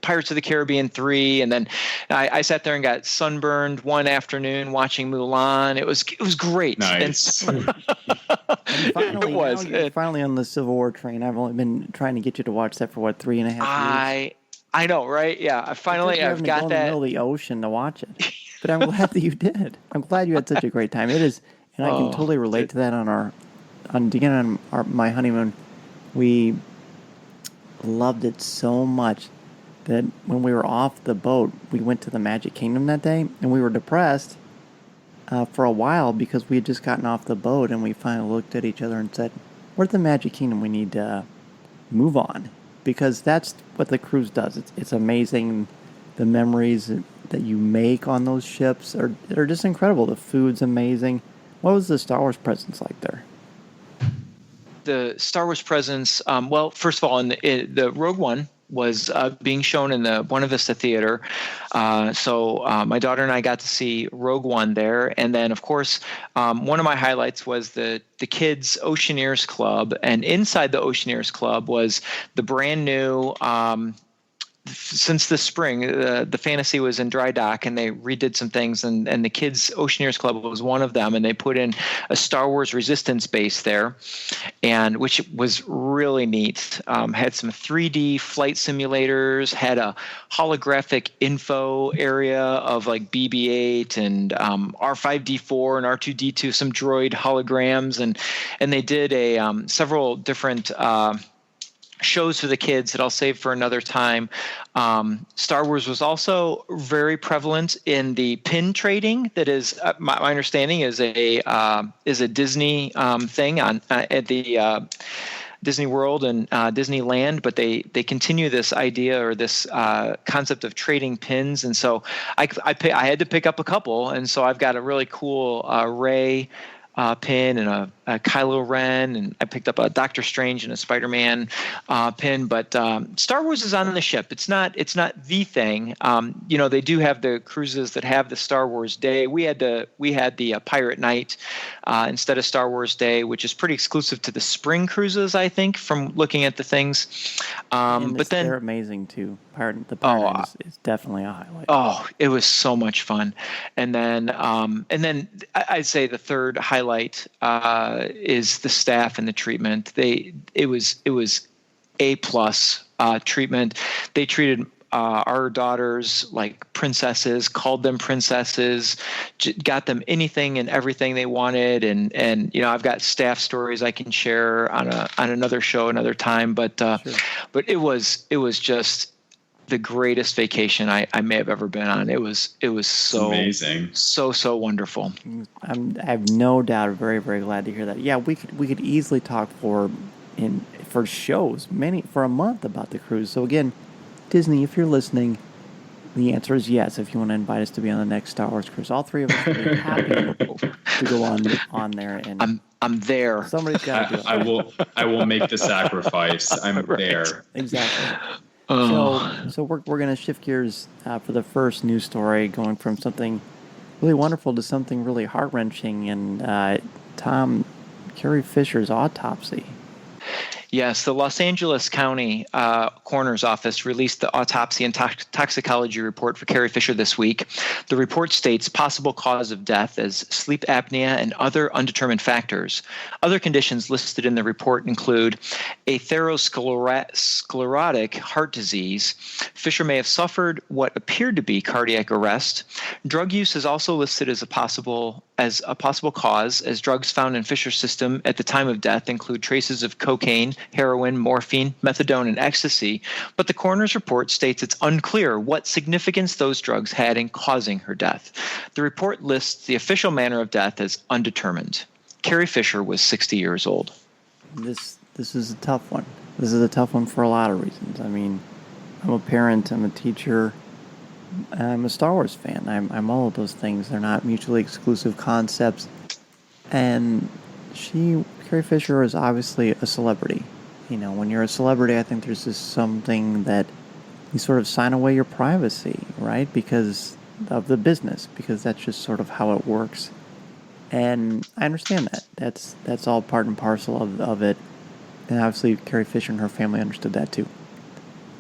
Pirates of the Caribbean 3, and then I sat there and got sunburned one afternoon watching Mulan. It was great. Nice. Finally, it was. You're finally on the Civil War train. I've only been trying to get you to watch that for 3.5 years. I know, right? Yeah, I've got that. In the middle of the ocean to watch it, but I'm glad that you did. I'm glad you had such a great time. It is, and I can totally relate to that. On my honeymoon, we loved it so much that when we were off the boat, we went to the Magic Kingdom that day, and we were depressed for a while because we had just gotten off the boat, and we finally looked at each other and said, "We're at the Magic Kingdom. We need to move on." Because that's what the cruise does. It's amazing. The memories that you make on those ships are just incredible. The food's amazing. What was the Star Wars presence like there? The Star Wars presence, well, first of all, in the Rogue One was being shown in the Buena Vista Theater. So my daughter and I got to see Rogue One there. And then, of course, one of my highlights was the Kids Oceaneers Club. And inside the Oceaneers Club was the brand new since the spring, the Fantasy was in dry dock, and they redid some things, and the Kids Oceaneers Club was one of them, and they put in a Star Wars Resistance base there, and which was really neat. Had some 3D flight simulators, had a holographic info area of like BB-8 and R5D4 and R2D2, some droid holograms, and they did several different shows for the kids that I'll save for another time. Star Wars was also very prevalent in the pin trading. That is, my understanding is a Disney thing at the Disney World and Disneyland, but they continue this idea or this concept of trading pins, and so I had to pick up a couple, and so I've got a really cool Rey pin and a Kylo Ren, and I picked up a Doctor Strange and a Spider-Man pin. But Star Wars is on the ship. It's not the thing. They do have the cruises that have the Star Wars Day. We had the Pirate Night instead of Star Wars Day, which is pretty exclusive to the spring cruises, I think, from looking at the things. But then they're amazing too. The Pirate is definitely a highlight. Oh, it was so much fun. And then I'd say the third highlight is the staff and the treatment. It was A+ treatment. They treated our daughters like princesses, called them princesses, got them anything and everything they wanted. And I've got staff stories I can share on another show another time. But Sure. But it was just the greatest vacation I may have ever been on. It was so amazing, so wonderful. I have no doubt. Very, very glad to hear that. Yeah, we could easily talk for shows for a month about the cruise. So again, Disney, if you're listening, the answer is yes. If you want to invite us to be on the next Star Wars cruise, all three of us would be happy to go on there. And I'm there. Somebody's got to do it. I will make the sacrifice. I'm Right. there. Exactly. So we're going to shift gears for the first news story, going from something really wonderful to something really heart-wrenching, and Tom, Carrie Fisher's autopsy. Yes, the Los Angeles County Coroner's Office released the autopsy and toxicology report for Carrie Fisher this week. The report states possible cause of death as sleep apnea and other undetermined factors. Other conditions listed in the report include atherosclerotic heart disease. Fisher may have suffered what appeared to be cardiac arrest. Drug use is also listed as a possible cause, as drugs found in Fisher's system at the time of death include traces of cocaine, heroin, morphine, methadone, and ecstasy, but the coroner's report states it's unclear what significance those drugs had in causing her death. The report lists the official manner of death as undetermined. Carrie Fisher was 60 years old. This is a tough one. This is a tough one for a lot of reasons. I mean, I'm a parent, I'm a teacher, I'm a Star Wars fan. I'm all of those things. They're not mutually exclusive concepts. And Carrie Fisher is obviously a celebrity. You know, when you're a celebrity, I think there's just something that you sort of sign away your privacy, right? Because of the business, because that's just sort of how it works. And I understand that. That's all part and parcel of it. And obviously, Carrie Fisher and her family understood that too.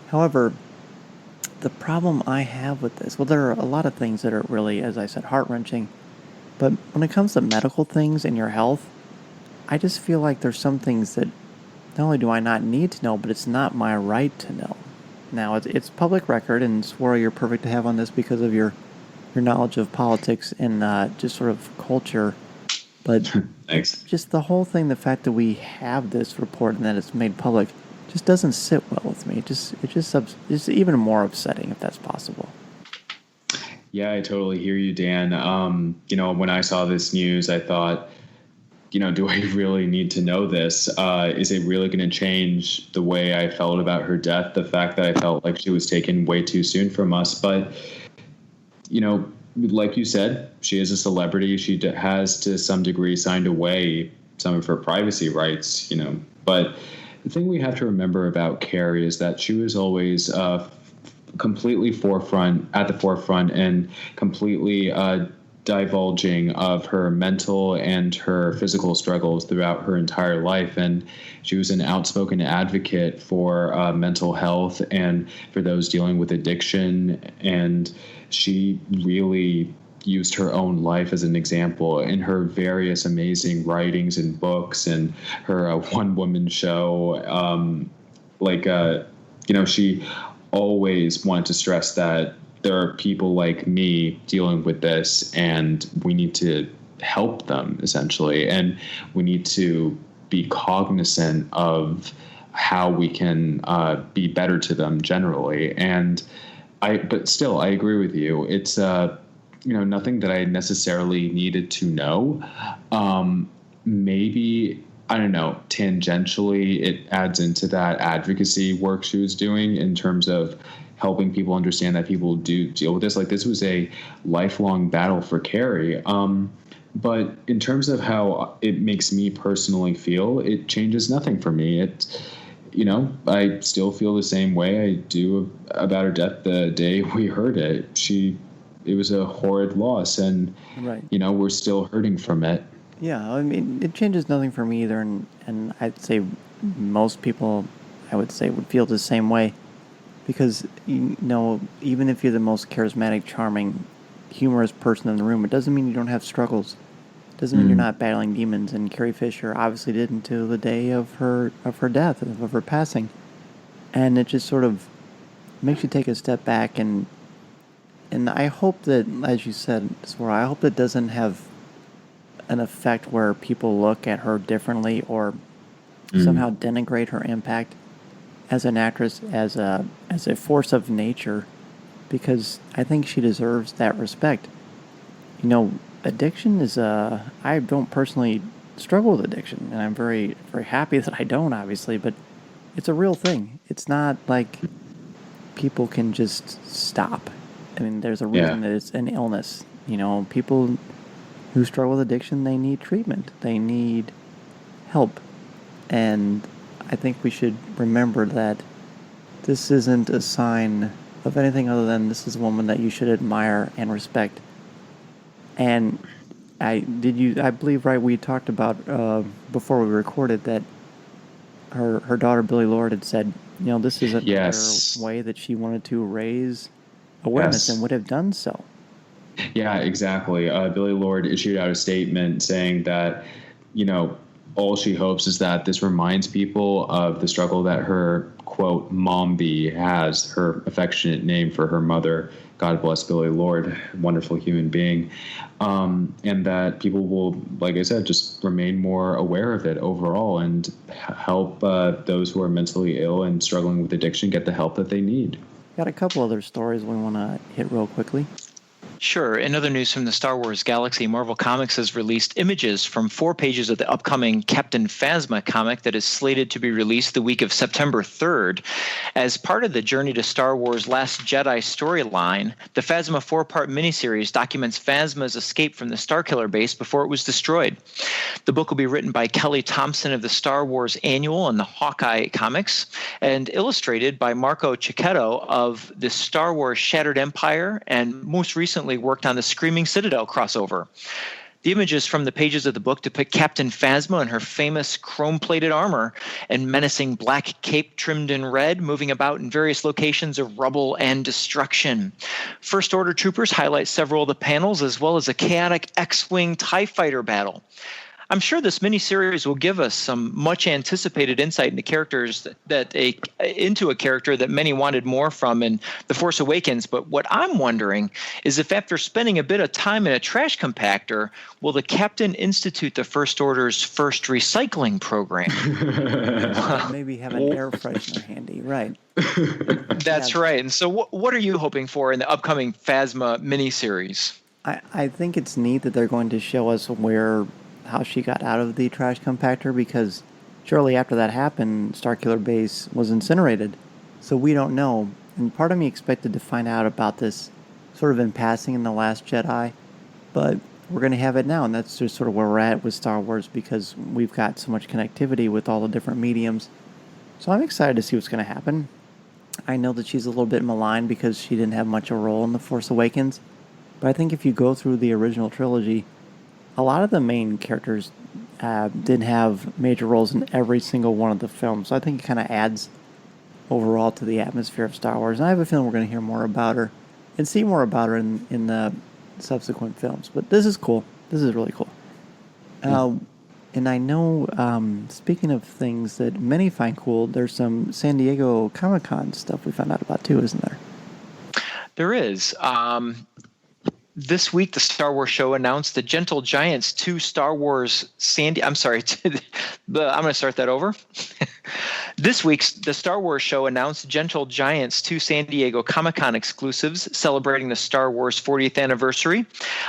However, the problem I have with this, well, there are a lot of things that are really, as I said, heart-wrenching. But when it comes to medical things and your health, I just feel like there's some things that not only do I not need to know, but it's not my right to know. Now, it's public record, and Swara, you're perfect to have on this because of your knowledge of politics and just sort of culture. But Thanks. Just the whole thing, the fact that we have this report and that it's made public, just doesn't sit well with me. It's even more upsetting if that's possible. Yeah, I totally hear you, Dan. When I saw this news, I thought, do I really need to know this? Is it really going to change the way I felt about her death? The fact that I felt like she was taken way too soon from us. But, like you said, she is a celebrity. She has to some degree signed away some of her privacy rights, But the thing we have to remember about Carrie is that she was always completely at the forefront and completely divulging of her mental and her physical struggles throughout her entire life. And she was an outspoken advocate for mental health and for those dealing with addiction. And she really used her own life as an example in her various amazing writings and books and her one-woman show. She always wanted to stress that there are people like me dealing with this, and we need to help them, essentially. And we need to be cognizant of how we can be better to them generally. But still, I agree with you. It's, nothing that I necessarily needed to know. Maybe, I don't know, tangentially, it adds into that advocacy work she was doing in terms of helping people understand that people do deal with this. Like, this was a lifelong battle for Carrie. But in terms of how it makes me personally feel, it changes nothing for me. I still feel the same way I do about her death the day we heard it. It was a horrid loss, and, right. We're still hurting from it. Yeah, I mean, it changes nothing for me either, and I'd say most people, would feel the same way. Because, even if you're the most charismatic, charming, humorous person in the room, it doesn't mean you don't have struggles. It doesn't mean you're not battling demons. And Carrie Fisher obviously did until the day of her death, of her passing. And it just sort of makes you take a step back. And I hope that, as you said, Swara, I hope that doesn't have an effect where people look at her differently or somehow denigrate her impact as an actress, as a force of nature, because I think she deserves that respect. Addiction is I don't personally struggle with addiction, and I'm very, very happy that I don't, obviously, but it's a real thing. It's not like people can just stop. I mean, there's a reason that it's an illness. People who struggle with addiction, they need treatment. They need help. And I think we should remember that this isn't a sign of anything other than this is a woman that you should admire and respect. And I believe, right, we talked about before we recorded that her daughter Billie Lourd had said, this is another Yes. way that she wanted to raise awareness and would have done so. Yeah, exactly. Billie Lourd issued out a statement saying that, all she hopes is that this reminds people of the struggle that her, quote, Mombi has, her affectionate name for her mother. God bless Billie Lourd, wonderful human being. And that people will, like I said, just remain more aware of it overall and help those who are mentally ill and struggling with addiction get the help that they need. Got a couple other stories we want to hit real quickly. Sure. In other news from the Star Wars galaxy, Marvel Comics has released images from 4 pages of the upcoming Captain Phasma comic that is slated to be released the week of September 3rd. As part of the Journey to Star Wars Last Jedi storyline, the Phasma 4-part miniseries documents Phasma's escape from the Starkiller base before it was destroyed. The book will be written by Kelly Thompson of the Star Wars Annual and the Hawkeye comics, and illustrated by Marco Cicchetto of the Star Wars Shattered Empire, and most recently worked on the Screaming Citadel crossover. The images from the pages of the book depict Captain Phasma in her famous chrome-plated armor and menacing black cape trimmed in red, moving about in various locations of rubble and destruction. First Order troopers highlight several of the panels, as well as a chaotic X-Wing TIE fighter battle. I'm sure this miniseries will give us some much anticipated insight into characters into a character that many wanted more from in The Force Awakens. But what I'm wondering is if after spending a bit of time in a trash compactor, will the captain institute the First Order's first recycling program? Maybe have an air freshener handy, right? That's right. And so what are you hoping for in the upcoming Phasma miniseries? I think it's neat that they're going to show us how she got out of the trash compactor, because shortly after that happened, Starkiller Base was incinerated. So we don't know. And part of me expected to find out about this sort of in passing in The Last Jedi. But we're going to have it now, and that's just sort of where we're at with Star Wars, because we've got so much connectivity with all the different mediums. So I'm excited to see what's going to happen. I know that she's a little bit maligned because she didn't have much of a role in The Force Awakens. But I think if you go through the original trilogy, a lot of the main characters didn't have major roles in every single one of the films. So I think it kind of adds overall to the atmosphere of Star Wars. And I have a feeling we're going to hear more about her and see more about her in the subsequent films. But this is cool. This is really cool. And I know, speaking of things that many find cool, there's some San Diego Comic-Con stuff we found out about too, isn't there? There is. This week, the Star Wars show announced the Gentle Giants 2 Star Wars I'm sorry, I'm going to start that over. This week, the Star Wars show announced Gentle Giants 2 San Diego Comic-Con exclusives celebrating the Star Wars 40th anniversary.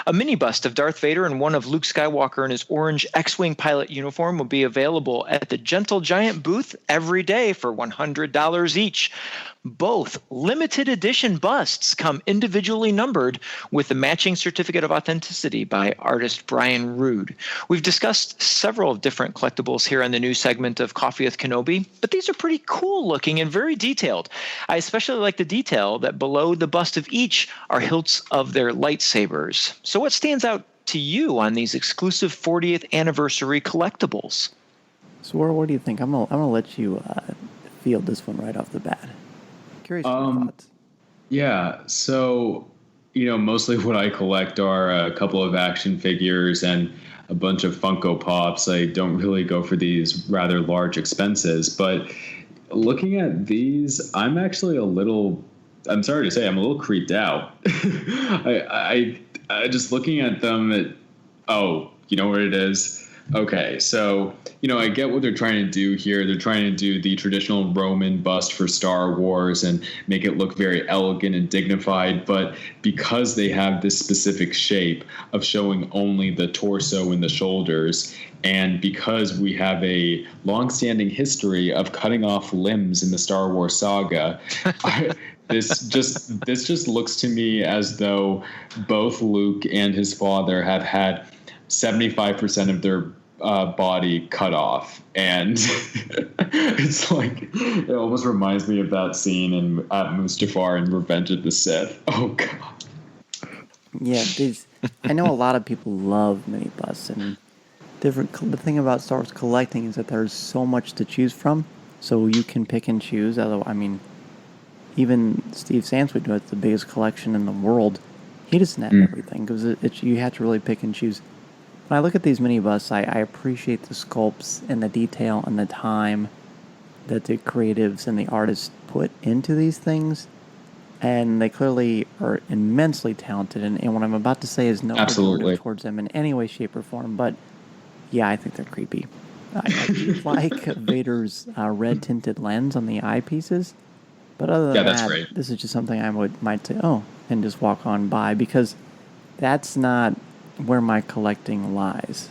A mini bust of Darth Vader and one of Luke Skywalker in his orange X-Wing pilot uniform will be available at the Gentle Giant booth every day for $100 each. Both limited edition busts come individually numbered with the matching certificate of authenticity by artist Brian Rood. We've discussed several different collectibles here on the new segment of Coffee with Kenobi, but these are pretty cool looking and very detailed. I especially like the detail that below the bust of each are hilts of their lightsabers. So what stands out to you on these exclusive 40th anniversary collectibles? So what do you think? I'm gonna let you field this one right off the bat. Curious your thoughts. Yeah, so mostly what I collect are a couple of action figures and a bunch of Funko Pops. I don't really go for these rather large expenses, but looking at these, I'm actually I'm sorry to say, I'm a little creeped out. I just looking at them, you know what it is? Okay, so, I get what they're trying to do here. They're trying to do the traditional Roman bust for Star Wars and make it look very elegant and dignified. But because they have this specific shape of showing only the torso and the shoulders, and because we have a long-standing history of cutting off limbs in the Star Wars saga, this just looks to me as though both Luke and his father have had 75% of their body cut off, and it's like it almost reminds me of that scene at Mustafar in Revenge of the Sith. Oh god. Yeah, I know a lot of people love mini busts, and The thing about Star Wars collecting is that there's so much to choose from, so you can pick and choose. Although, I mean, even Steve Sansweet, who has the biggest collection in the world, he doesn't have everything because you have to really pick and choose. When I look at these mini busts, I appreciate the sculpts and the detail and the time that the creatives and the artists put into these things. And they clearly are immensely talented. And what I'm about to say is no pejorative towards them in any way, shape, or form. But yeah, I think they're creepy. I do like Vader's red tinted lens on the eyepieces. But other than that's that, great. This is just something I might say, and just walk on by, because that's not where my collecting lies.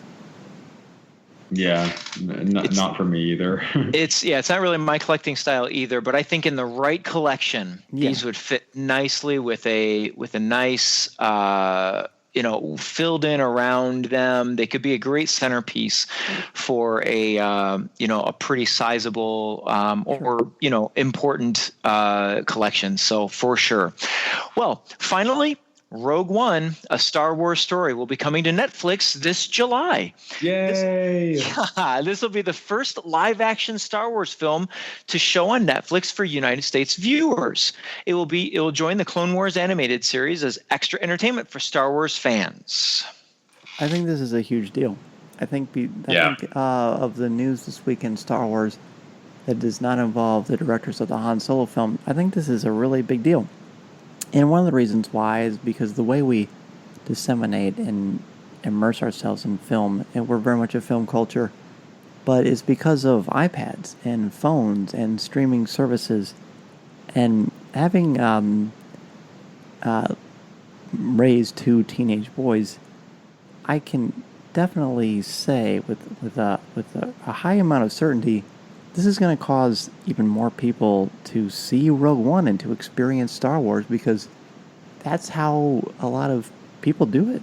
Yeah, not for me either. It's not really my collecting style either, but I think in the right collection, these would fit nicely with a nice filled in around them. They could be a great centerpiece for a pretty sizable or important collection. So for sure. Well, finally, Rogue One, a Star Wars story, will be coming to Netflix this July. Yay! This will be the first live-action Star Wars film to show on Netflix for United States viewers. It will join the Clone Wars animated series as extra entertainment for Star Wars fans. I think this is a huge deal. I think of the news this week in Star Wars that does not involve the directors of the Han Solo film, I think this is a really big deal. And one of the reasons why is because the way we disseminate and immerse ourselves in film, and we're very much a film culture, but it's because of iPads and phones and streaming services. And having raised two teenage boys, I can definitely say with a high amount of certainty, this is going to cause even more people to see Rogue One and to experience Star Wars, because that's how a lot of people do it.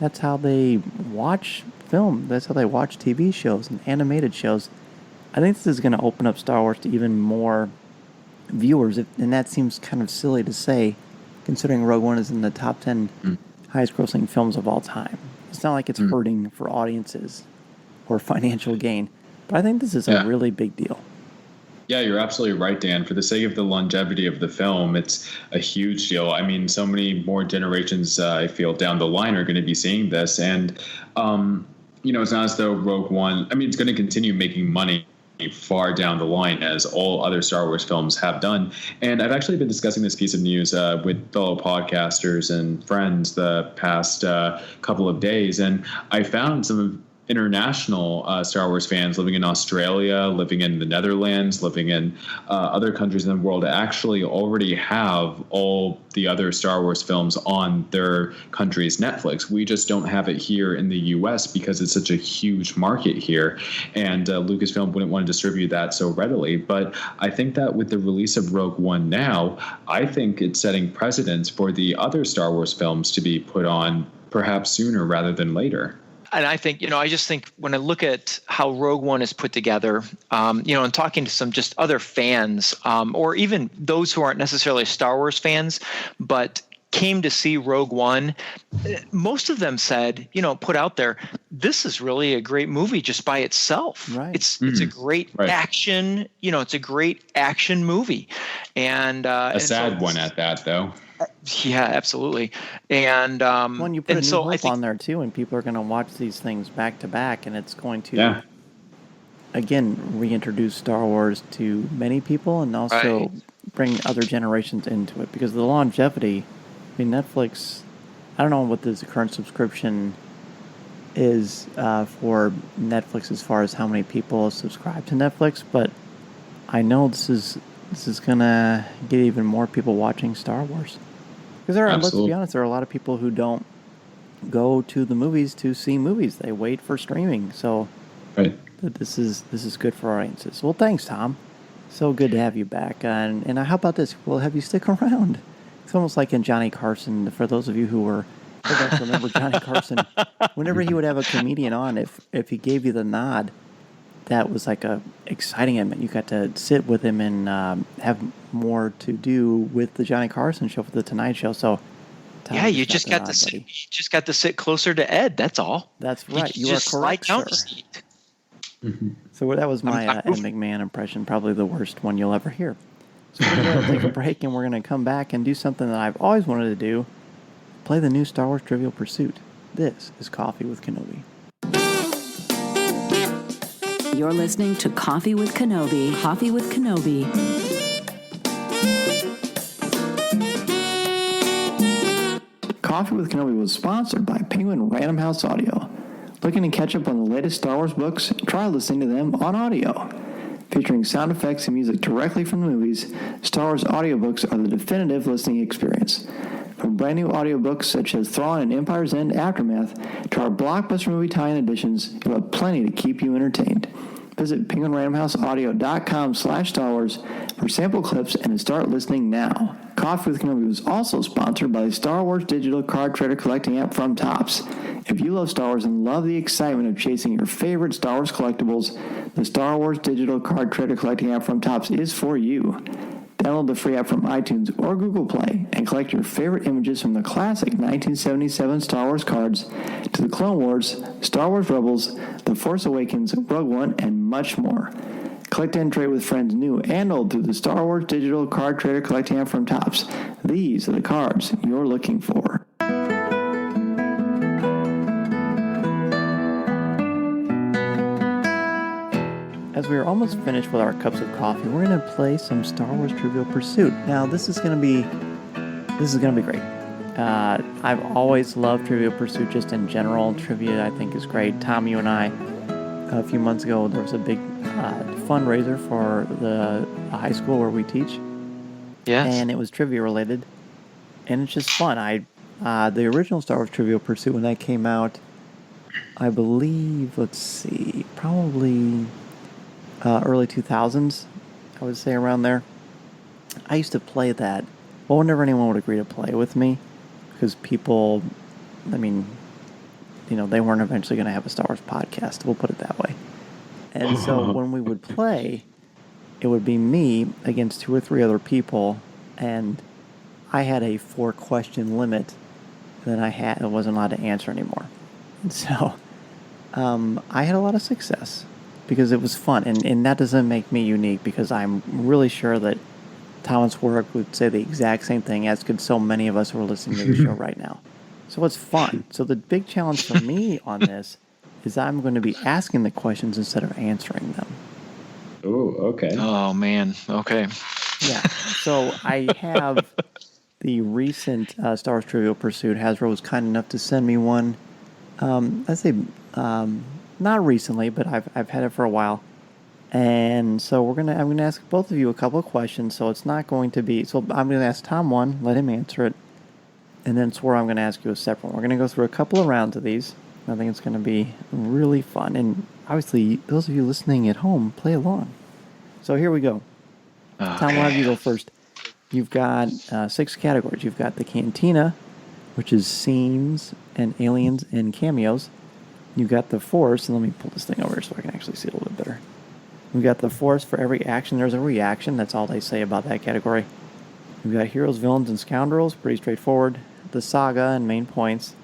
That's how they watch film. That's how they watch TV shows and animated shows. I think this is going to open up Star Wars to even more viewers, and that seems kind of silly to say, considering Rogue One is in the top 10 highest-grossing films of all time. It's not like it's hurting for audiences or financial gain. But I think this is a really big deal. Yeah, you're absolutely right, Dan. For the sake of the longevity of the film, it's a huge deal. I mean, so many more generations, I feel, down the line are going to be seeing this. And, it's not as though Rogue One, it's going to continue making money far down the line, as all other Star Wars films have done. And I've actually been discussing this piece of news with fellow podcasters and friends the past couple of days. And I found some international Star Wars fans living in Australia, living in the Netherlands, living in other countries in the world actually already have all the other Star Wars films on their country's Netflix. We just don't have it here in the US because it's such a huge market here, and Lucasfilm wouldn't want to distribute that so readily. But I think that with the release of Rogue One now, I think it's setting precedents for the other Star Wars films to be put on perhaps sooner rather than later. And I think, I just think when I look at how Rogue One is put together, and talking to some just other fans, or even those who aren't necessarily Star Wars fans, but came to see Rogue One, most of them said, put out there, this is really a great movie just by itself. Right. It's a great action, it's a great action movie. And a sad one at that, though. Yeah, absolutely. And when you put a new hope on there too, and people are going to watch these things back to back, and it's going to again reintroduce Star Wars to many people, and also bring other generations into it, because of the longevity. Netflix, I don't know what the current subscription is for Netflix as far as how many people subscribe to Netflix, but I know this is going to get even more people watching Star Wars. Because let's be honest, there are a lot of people who don't go to the movies to see movies. They wait for streaming. So this is good for audiences. Well, thanks, Tom. So good to have you back. And how about this? We'll have you stick around. It's almost like in Johnny Carson. For those of you who don't remember Johnny Carson, whenever he would have a comedian on, if he gave you the nod, that was like a exciting event. You got to sit with him and have more to do with the Johnny Carson show for the Tonight Show. So Yeah, you just got to sit closer to Ed. That's all. That's right. You are just correct, slide down sir. a seat. So that was my Ed McMahon impression, probably the worst one you'll ever hear. So we're going to go ahead and take a break, and we're going to come back and do something that I've always wanted to do, play the new Star Wars Trivial Pursuit. This is Coffee with Kenobi. You're listening to Coffee with Kenobi. Coffee with Kenobi. Coffee with Kenobi was sponsored by Penguin Random House Audio. Looking to catch up on the latest Star Wars books? Try listening to them on audio. Featuring sound effects and music directly from the movies, Star Wars audiobooks are the definitive listening experience. From brand new audiobooks such as Thrawn and Empire's End Aftermath to our blockbuster movie tie-in editions, you'll have plenty to keep you entertained. Visit penguinrandomhouseaudio.com/Star Wars for sample clips and to start listening now. Coffee with Kenobi was also sponsored by the Star Wars digital card trader collecting app from Topps. If you love Star Wars and love the excitement of chasing your favorite Star Wars collectibles, the Star Wars digital card trader collecting app from Topps is for you. Download the free app from iTunes or Google Play and collect your favorite images from the classic 1977 Star Wars cards to the Clone Wars, Star Wars Rebels, The Force Awakens, Rogue One, and much more. Collect and trade with friends new and old through the Star Wars digital card trader collecting app from Topps. These are the cards you're looking for. As we are almost finished with our cups of coffee, we're going to play some Star Wars Trivial Pursuit. Now, this is going to be great. I've always loved Trivial Pursuit just in general. Trivia, I think, is great. Tom, you and I, a few months ago, there was a big fundraiser for the high school where we teach. Yes. And it was trivia related, and it's just fun. The original Star Wars Trivial Pursuit, when that came out, I believe, probably early 2000s, I would say, around there. I used to play that, well, whenever anyone would agree to play with me, because people, they weren't eventually going to have a Star Wars podcast, we'll put it that way. And so when we would play, it would be me against 2 or 3 other people, and I had a 4-question limit that I wasn't allowed to answer anymore. And so I had a lot of success because it was fun, and that doesn't make me unique, because I'm really sure that Thomas Warwick would say the exact same thing, as could so many of us who are listening to the show right now. So it's fun. So the big challenge for me on this is I'm going to be asking the questions instead of answering them. Oh, okay. Oh, man. Okay. Yeah. So I have the recent Star Wars Trivial Pursuit. Hasbro was kind enough to send me one. I'd say not recently, but I've had it for a while. And so I'm gonna ask both of you a couple of questions. So it's not going to be. So I'm gonna ask Tom one, let him answer it, and then it's where I'm gonna ask you a separate one. We're gonna go through a couple of rounds of these. I think it's gonna be really fun. And obviously, those of you listening at home, play along. So here we go. Okay. Tom, we'll have you go first. You've got 6 categories. You've got the Cantina, which is scenes and aliens and cameos. You've got the Force, and let me pull this thing over so I can actually see it a little bit better. We've got the Force. For every action, there's a reaction. That's all they say about that category. We've got heroes, villains, and scoundrels. Pretty straightforward. The saga and main points.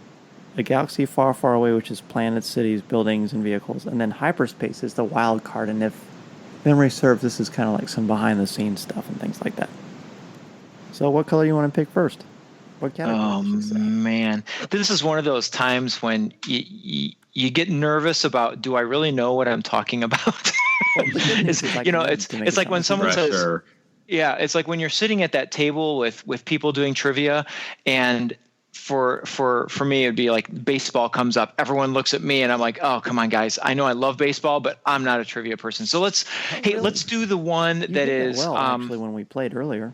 A galaxy far, far away, which is planets, cities, buildings, and vehicles. And then hyperspace is the wild card. And if memory serves, this is kind of like some behind-the-scenes stuff and things like that. So what color do you want to pick first? What category? Oh, man. This is one of those times when you get nervous about, do I really know what I'm talking about? It's like when someone says, yeah, it's like when you're sitting at that table with people doing trivia, and for me, it'd be like baseball comes up. Everyone looks at me and I'm like, oh, come on, guys. I know I love baseball, but I'm not a trivia person. So let's do the one that is actually when we played earlier.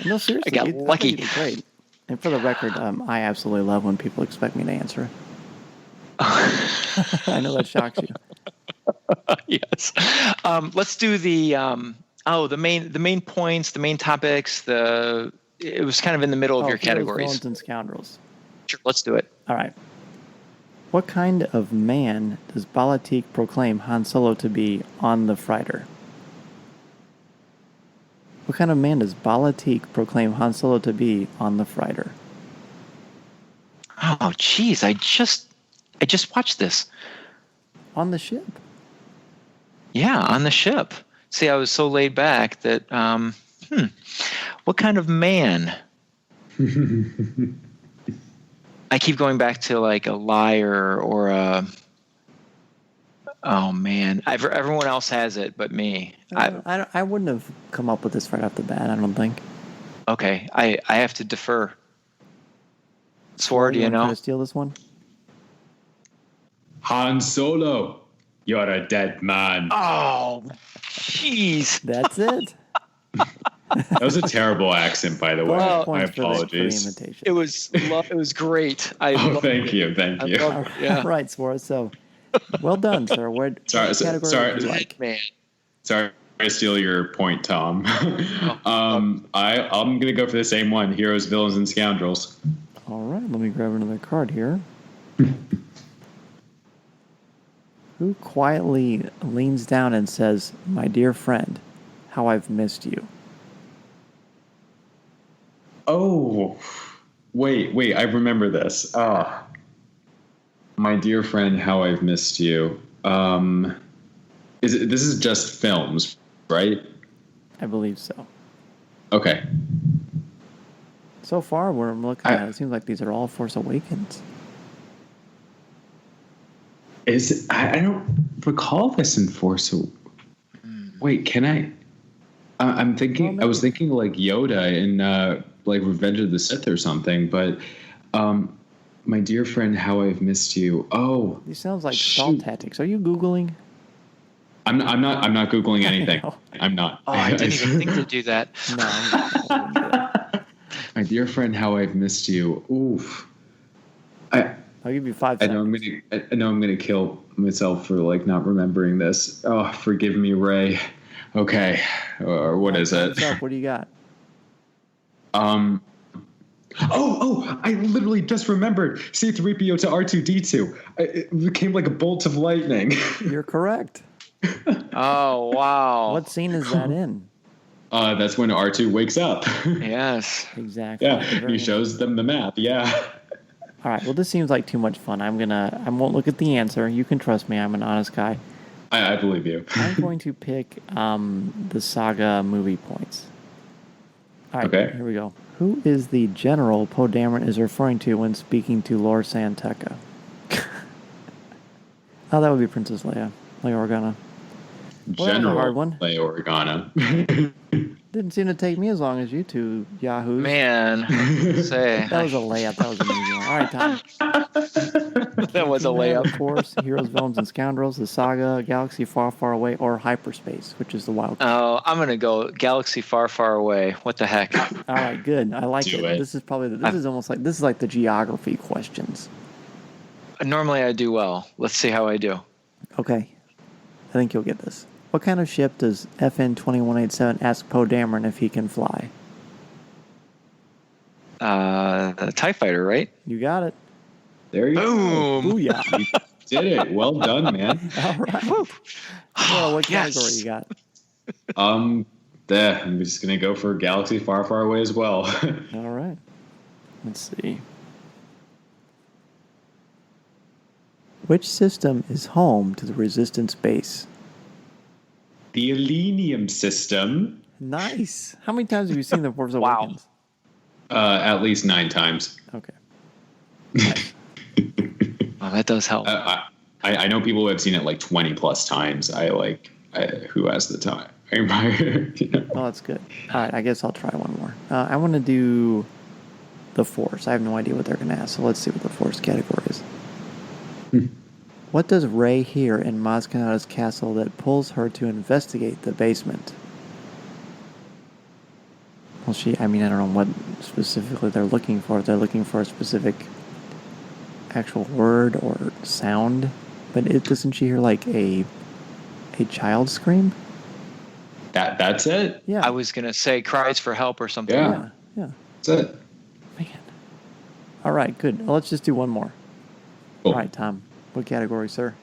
No, seriously, I got lucky. You did great. And for the record, I absolutely love when people expect me to answer. I know that shocks you. Yes. Let's do the main points, the main topics. It was kind of in the middle of your categories. Villains and scoundrels. Sure, let's do it. All right. What kind of man does Balatik proclaim Han Solo to be on the freighter? What kind of man does Balatik proclaim Han Solo to be on the freighter? Oh, geez, I just watched this. On the ship. Yeah, on the ship. See, I was so laid back that, what kind of man? I keep going back to like a liar or a, oh man, everyone else has it but me. I wouldn't have come up with this right off the bat, I don't think. Okay, I have to defer. Sword, you know? Try to steal this one? Han Solo, you're a dead man. Oh, jeez. That's it. That was a terrible accent, by the way. My apologies. It was great. Thank you. All right, Suarez. So, well done, sir. What category would you like? Man. Sorry to steal your point, Tom. I'm gonna go for the same one: heroes, villains, and scoundrels. All right, let me grab another card here. Who quietly leans down and says, "My dear friend, how I've missed you." Oh, wait, I remember this. My dear friend, how I've missed you. This is just films, right? I believe so. Okay. So far, what I'm looking at, it seems like these are all Force Awakens. I don't recall this in Force. Wait, can I? I'm thinking. Well, I was thinking like Yoda in like Revenge of the Sith or something. But my dear friend, how I've missed you. Oh, These sounds like stall tactics. Are you Googling? I'm not Googling anything. I'm not. Oh, I didn't even think to do that. No. My dear friend, how I've missed you. Oof. I'll give you 5 seconds. I know I'm gonna kill myself for like not remembering this. Oh, forgive me, Ray. Okay, or what is it? What do you got? Oh! I literally just remembered. C-3PO to R2-D2. It became like a bolt of lightning. You're correct. Oh, wow. What scene is that in? That's when R2 wakes up. Yes. Exactly. Yeah, he shows them the map. Yeah. All right. Well, this seems like too much fun. I won't look at the answer. You can trust me. I'm an honest guy. I believe you. I'm going to pick the Saga movie points. All right. Okay. Here we go. Who is the general Poe Dameron is referring to when speaking to Lord Santeca? Oh, that would be Princess Leia Organa. General Leia Organa. Didn't seem to take me as long as you two yahoos. Man, say that was a layup. That was an easy one. All right, Tom. That was a layup. Of course, Heroes, Villains, and Scoundrels, the Saga, Galaxy Far, Far Away, or Hyperspace, which is the wild card. Oh, I'm gonna go Galaxy Far, Far Away. What the heck? All right, good. I like it. This is like the geography questions. Normally I do well. Let's see how I do. Okay, I think you'll get this. What kind of ship does FN 2187 ask Poe Dameron if he can fly? A TIE fighter, right? You got it. There you Boom. go. Booyah. You did it. Well done, man. All right. Well, what category you got? I'm just gonna go for Galaxy Far, Far Away as well. All right. Let's see. Which system is home to the Resistance base? The Elenium system. Nice. How many times have you seen The Force Awakens? At least 9 times. Okay. Nice. Well, that does help. I know people who have seen it like 20 plus times. Who has the time? You know? Oh, that's good. All right, I guess I'll try one more. I want to do the Force. I have no idea what they're going to ask, so let's see what the Force category is. What does Rey hear in Maz Kanata's castle that pulls her to investigate the basement? Well, I don't know what specifically they're looking for. If they're looking for a specific actual word or sound, but doesn't she hear like a child scream? That's it? Yeah. I was gonna say cries for help or something. Yeah. That's it. Man. All right, good. Well, let's just do one more. Cool. All right, Tom. What category, sir?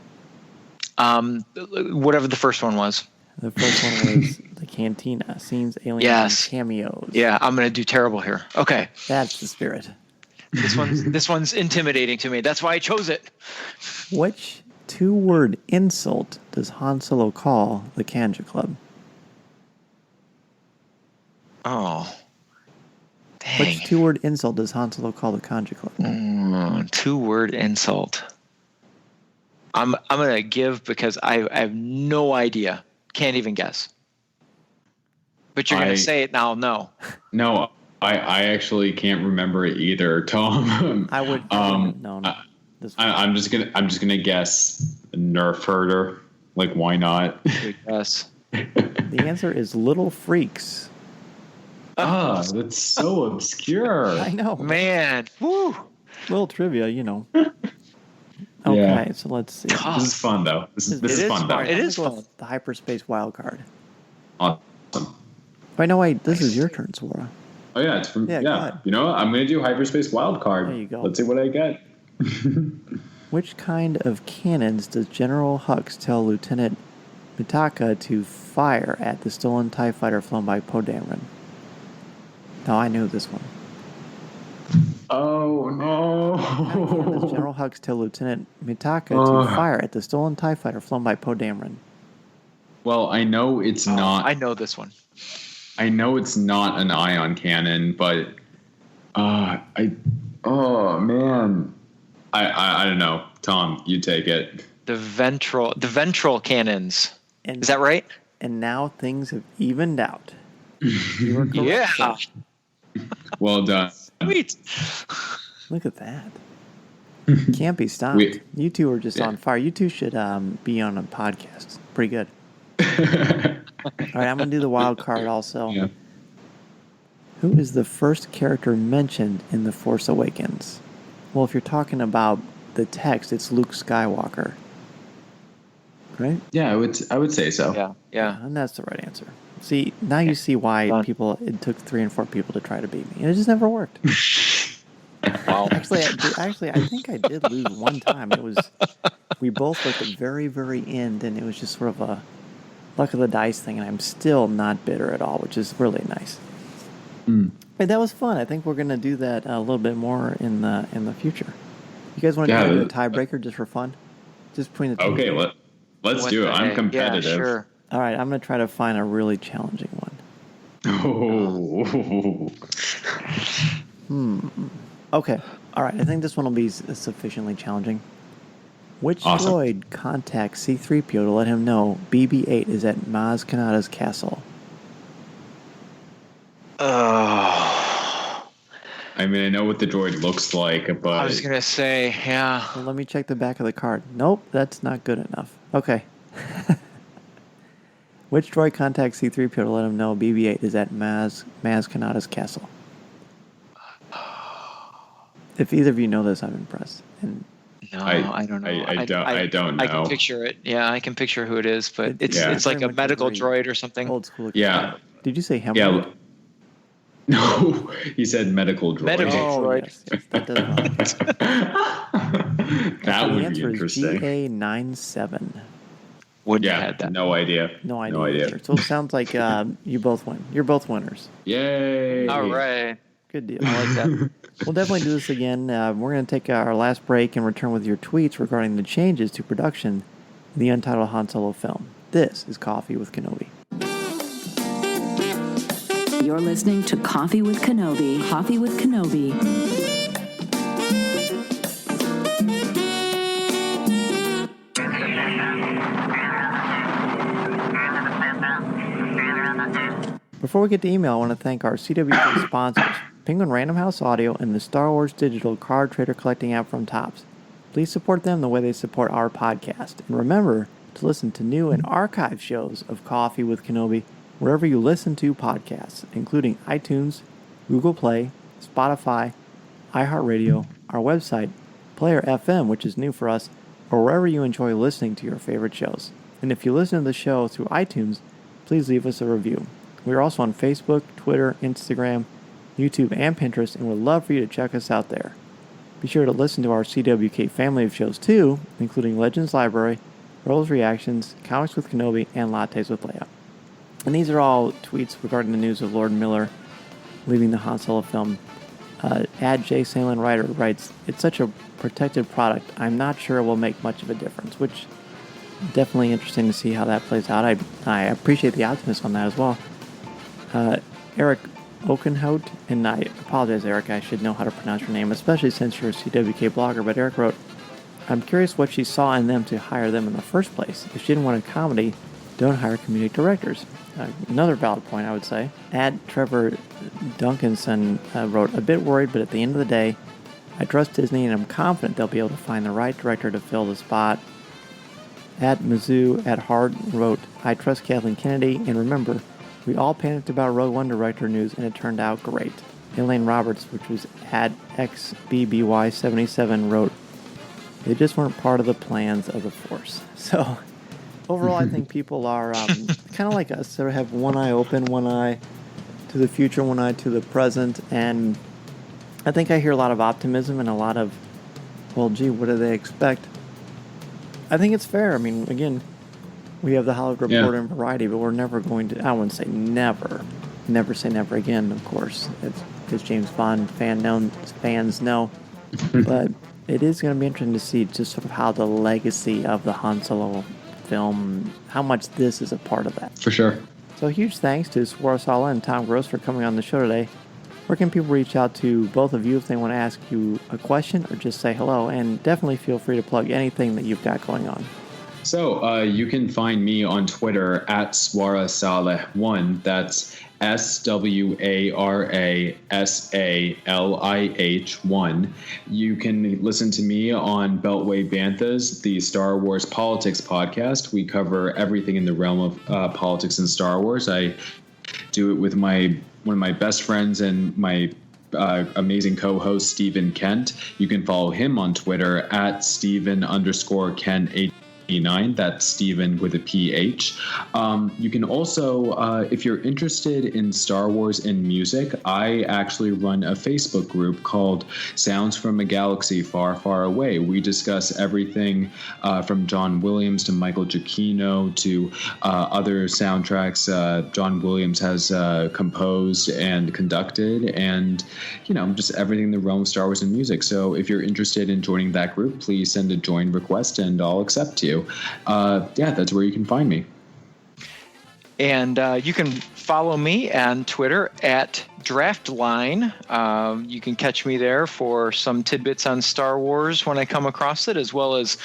Whatever the first one was. The first one was the Cantina. Scenes, aliens, Yes. and cameos. Yeah, I'm gonna do terrible here. Okay, That's the spirit. this one's intimidating to me. That's why I chose it. Which two-word insult does Han Solo call the Kanja Club? Oh, dang. Which two-word insult does Han Solo call the Kanja Club? Two-word insult. I'm gonna give because I have no idea. Can't even guess. But you're gonna say it now. No. No, I actually can't remember it either, Tom. I would. No. I'm just gonna guess Nerf herder. Like, why not? Good guess. The answer is Little Freaks. That's so obscure. I know. Man. Woo. Little trivia, you know. Okay, Yeah. so let's see. This is fun, though. This is fun, though. It is fun. The hyperspace wild card. Awesome. Wait, no, wait. This is your turn, Sora. Oh yeah, it's from Yeah, go ahead. You know what? I'm gonna do hyperspace wild card. There you go. Let's see what I get. Which kind of cannons does General Hux tell Lieutenant Mitaka to fire at the stolen TIE fighter flown by Poe Dameron? No, I knew this one. Oh Does no! General Hux tell Lieutenant Mitaka to fire at the stolen TIE fighter flown by Poe Dameron? Well, I know it's not. I know this one. I know it's not an ion cannon, but I don't know. Tom, you take it. The ventral cannons. And, Is that right? And now things have evened out. You are correct. Yeah. Well done. Sweet. Look at that. Can't be stopped. You two are just on fire. You two should be on a podcast. Pretty good. All right, I'm going to do the wild card also. Yeah. Who is the first character mentioned in The Force Awakens? Well, if you're talking about the text, it's Luke Skywalker. Right? Yeah, I would say so. Yeah. And that's the right answer. See, now you see why it took 3 and 4 people to try to beat me. And it just never worked. Wow. Actually, I think I did lose one time. We both looked at the very, very end, and it was just sort of a luck of the dice thing, and I'm still not bitter at all, which is really nice. But that was fun. I think we're going to do that a little bit more in the future. You guys want to do a tiebreaker just for fun? Just between the two. Okay, let's do it. I'm competitive. Yeah, sure. All right, I'm going to try to find a really challenging one. Oh. Okay. All right, I think this one will be sufficiently challenging. Which droid contacts C-3PO to let him know BB-8 is at Maz Kanata's castle? I mean, I know what the droid looks like, but I was going to say, yeah. Well, let me check the back of the card. Nope, that's not good enough. Okay. Which droid contacts C-3PO to let him know BB-8 is at Maz Kanata's castle? If either of you know this, I'm impressed. And no, I don't know. I don't know. I can picture it. Yeah, I can picture who it is, but it's like a medical droid or something. Old school. Yeah. Did you say hemorrhoid? Yeah. No, he said medical droid. Medical droid. Yes, that does not. That would be The answer interesting. is GA97. Wouldn't have had that. No idea. No idea. So it sounds like you both win. You're both winners. Yay. All right. Good deal. I like that. We'll definitely do this again. We're going to take our last break and return with your tweets regarding the changes to production in the untitled Han Solo film. This is Coffee with Kenobi. You're listening to Coffee with Kenobi. Coffee with Kenobi. Before we get to email, I want to thank our CWK sponsors, Penguin Random House Audio and the Star Wars Digital Card Trader Collecting app from Topps. Please support them the way they support our podcast. And remember to listen to new and archive shows of Coffee with Kenobi wherever you listen to podcasts, including iTunes, Google Play, Spotify, iHeartRadio, our website, Player FM, which is new for us, or wherever you enjoy listening to your favorite shows. And if you listen to the show through iTunes, please leave us a review. We are also on Facebook, Twitter, Instagram, YouTube, and Pinterest, and would love for you to check us out there. Be sure to listen to our CWK family of shows too, including Legends Library, Rebels Reactions, Comics with Kenobi, and Lattes with Leia. And these are all tweets regarding the news of Lord Miller leaving the Han Solo film. J. Salin Ryder writes, "It's such a protected product. I'm not sure it will make much of a difference," which definitely interesting to see how that plays out. I appreciate the optimism on that as well. Eric Okenhout, and I apologize, Eric, I should know how to pronounce your name, especially since you're a CWK blogger, but Eric wrote, "I'm curious what she saw in them to hire them in the first place. If she didn't want a comedy, don't hire comedic directors." Another valid point, I would say. Trevor Duncanson wrote, "A bit worried, but at the end of the day, I trust Disney and I'm confident they'll be able to find the right director to fill the spot." Mizzou at Hard wrote, "I trust Kathleen Kennedy, and remember, we all panicked about Rogue One director news and it turned out great." Elaine Roberts, which was at XBBY77, wrote, "They just weren't part of the plans of the Force." So overall, I think people are kind of like us. They have one eye open, one eye to the future, one eye to the present, and I think I hear a lot of optimism and a lot of, well, gee, what do they expect? I think it's fair. I mean, again, we have the Hollywood Reporter and Variety, but we're never going to, I wouldn't say never say never again, of course. It's because James Bond fans know. But it is going to be interesting to see just sort of how the legacy of the Han Solo film, how much this is a part of that. For sure. So huge thanks to Swara Sala and Tom Gross for coming on the show today. Where can people reach out to both of you if they want to ask you a question or just say hello? And definitely feel free to plug anything that you've got going on. So you can find me on Twitter at SwaraSalih1. That's SwaraSalih1. You can listen to me on Beltway Banthas, the Star Wars Politics podcast. We cover everything in the realm of politics and Star Wars. I do it with one of my best friends and my amazing co-host, Stephen Kent. You can follow him on Twitter at Stephen_Kent89. That's Stephen with a PH. You can also, if you're interested in Star Wars and music, I actually run a Facebook group called Sounds from a Galaxy Far, Far Away. We discuss everything from John Williams to Michael Giacchino to other soundtracks John Williams has composed and conducted, and, just everything in the realm of Star Wars and music. So if you're interested in joining that group, please send a join request and I'll accept you. That's where you can find me. And you can follow me on Twitter at Draftline. You can catch me there for some tidbits on Star Wars when I come across it, as well as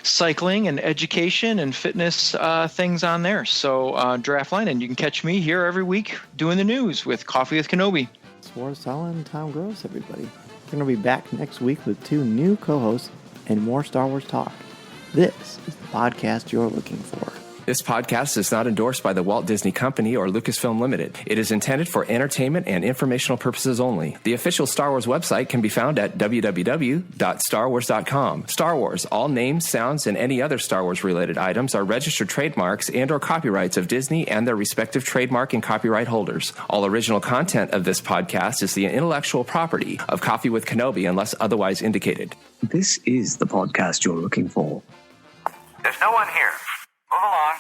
cycling and education and fitness things on there. So Draftline, and you can catch me here every week doing the news with Coffee with Kenobi. Swara Sala and Tom Gross, everybody. We're going to be back next week with 2 new co-hosts and more Star Wars talk. This is the podcast you're looking for. This podcast is not endorsed by the Walt Disney Company or Lucasfilm Limited. It is intended for entertainment and informational purposes only. The official Star Wars website can be found at www.starwars.com. Star Wars, all names, sounds, and any other Star Wars-related items are registered trademarks and or copyrights of Disney and their respective trademark and copyright holders. All original content of this podcast is the intellectual property of Coffee with Kenobi unless otherwise indicated. This is the podcast you're looking for. There's no one here. Move along.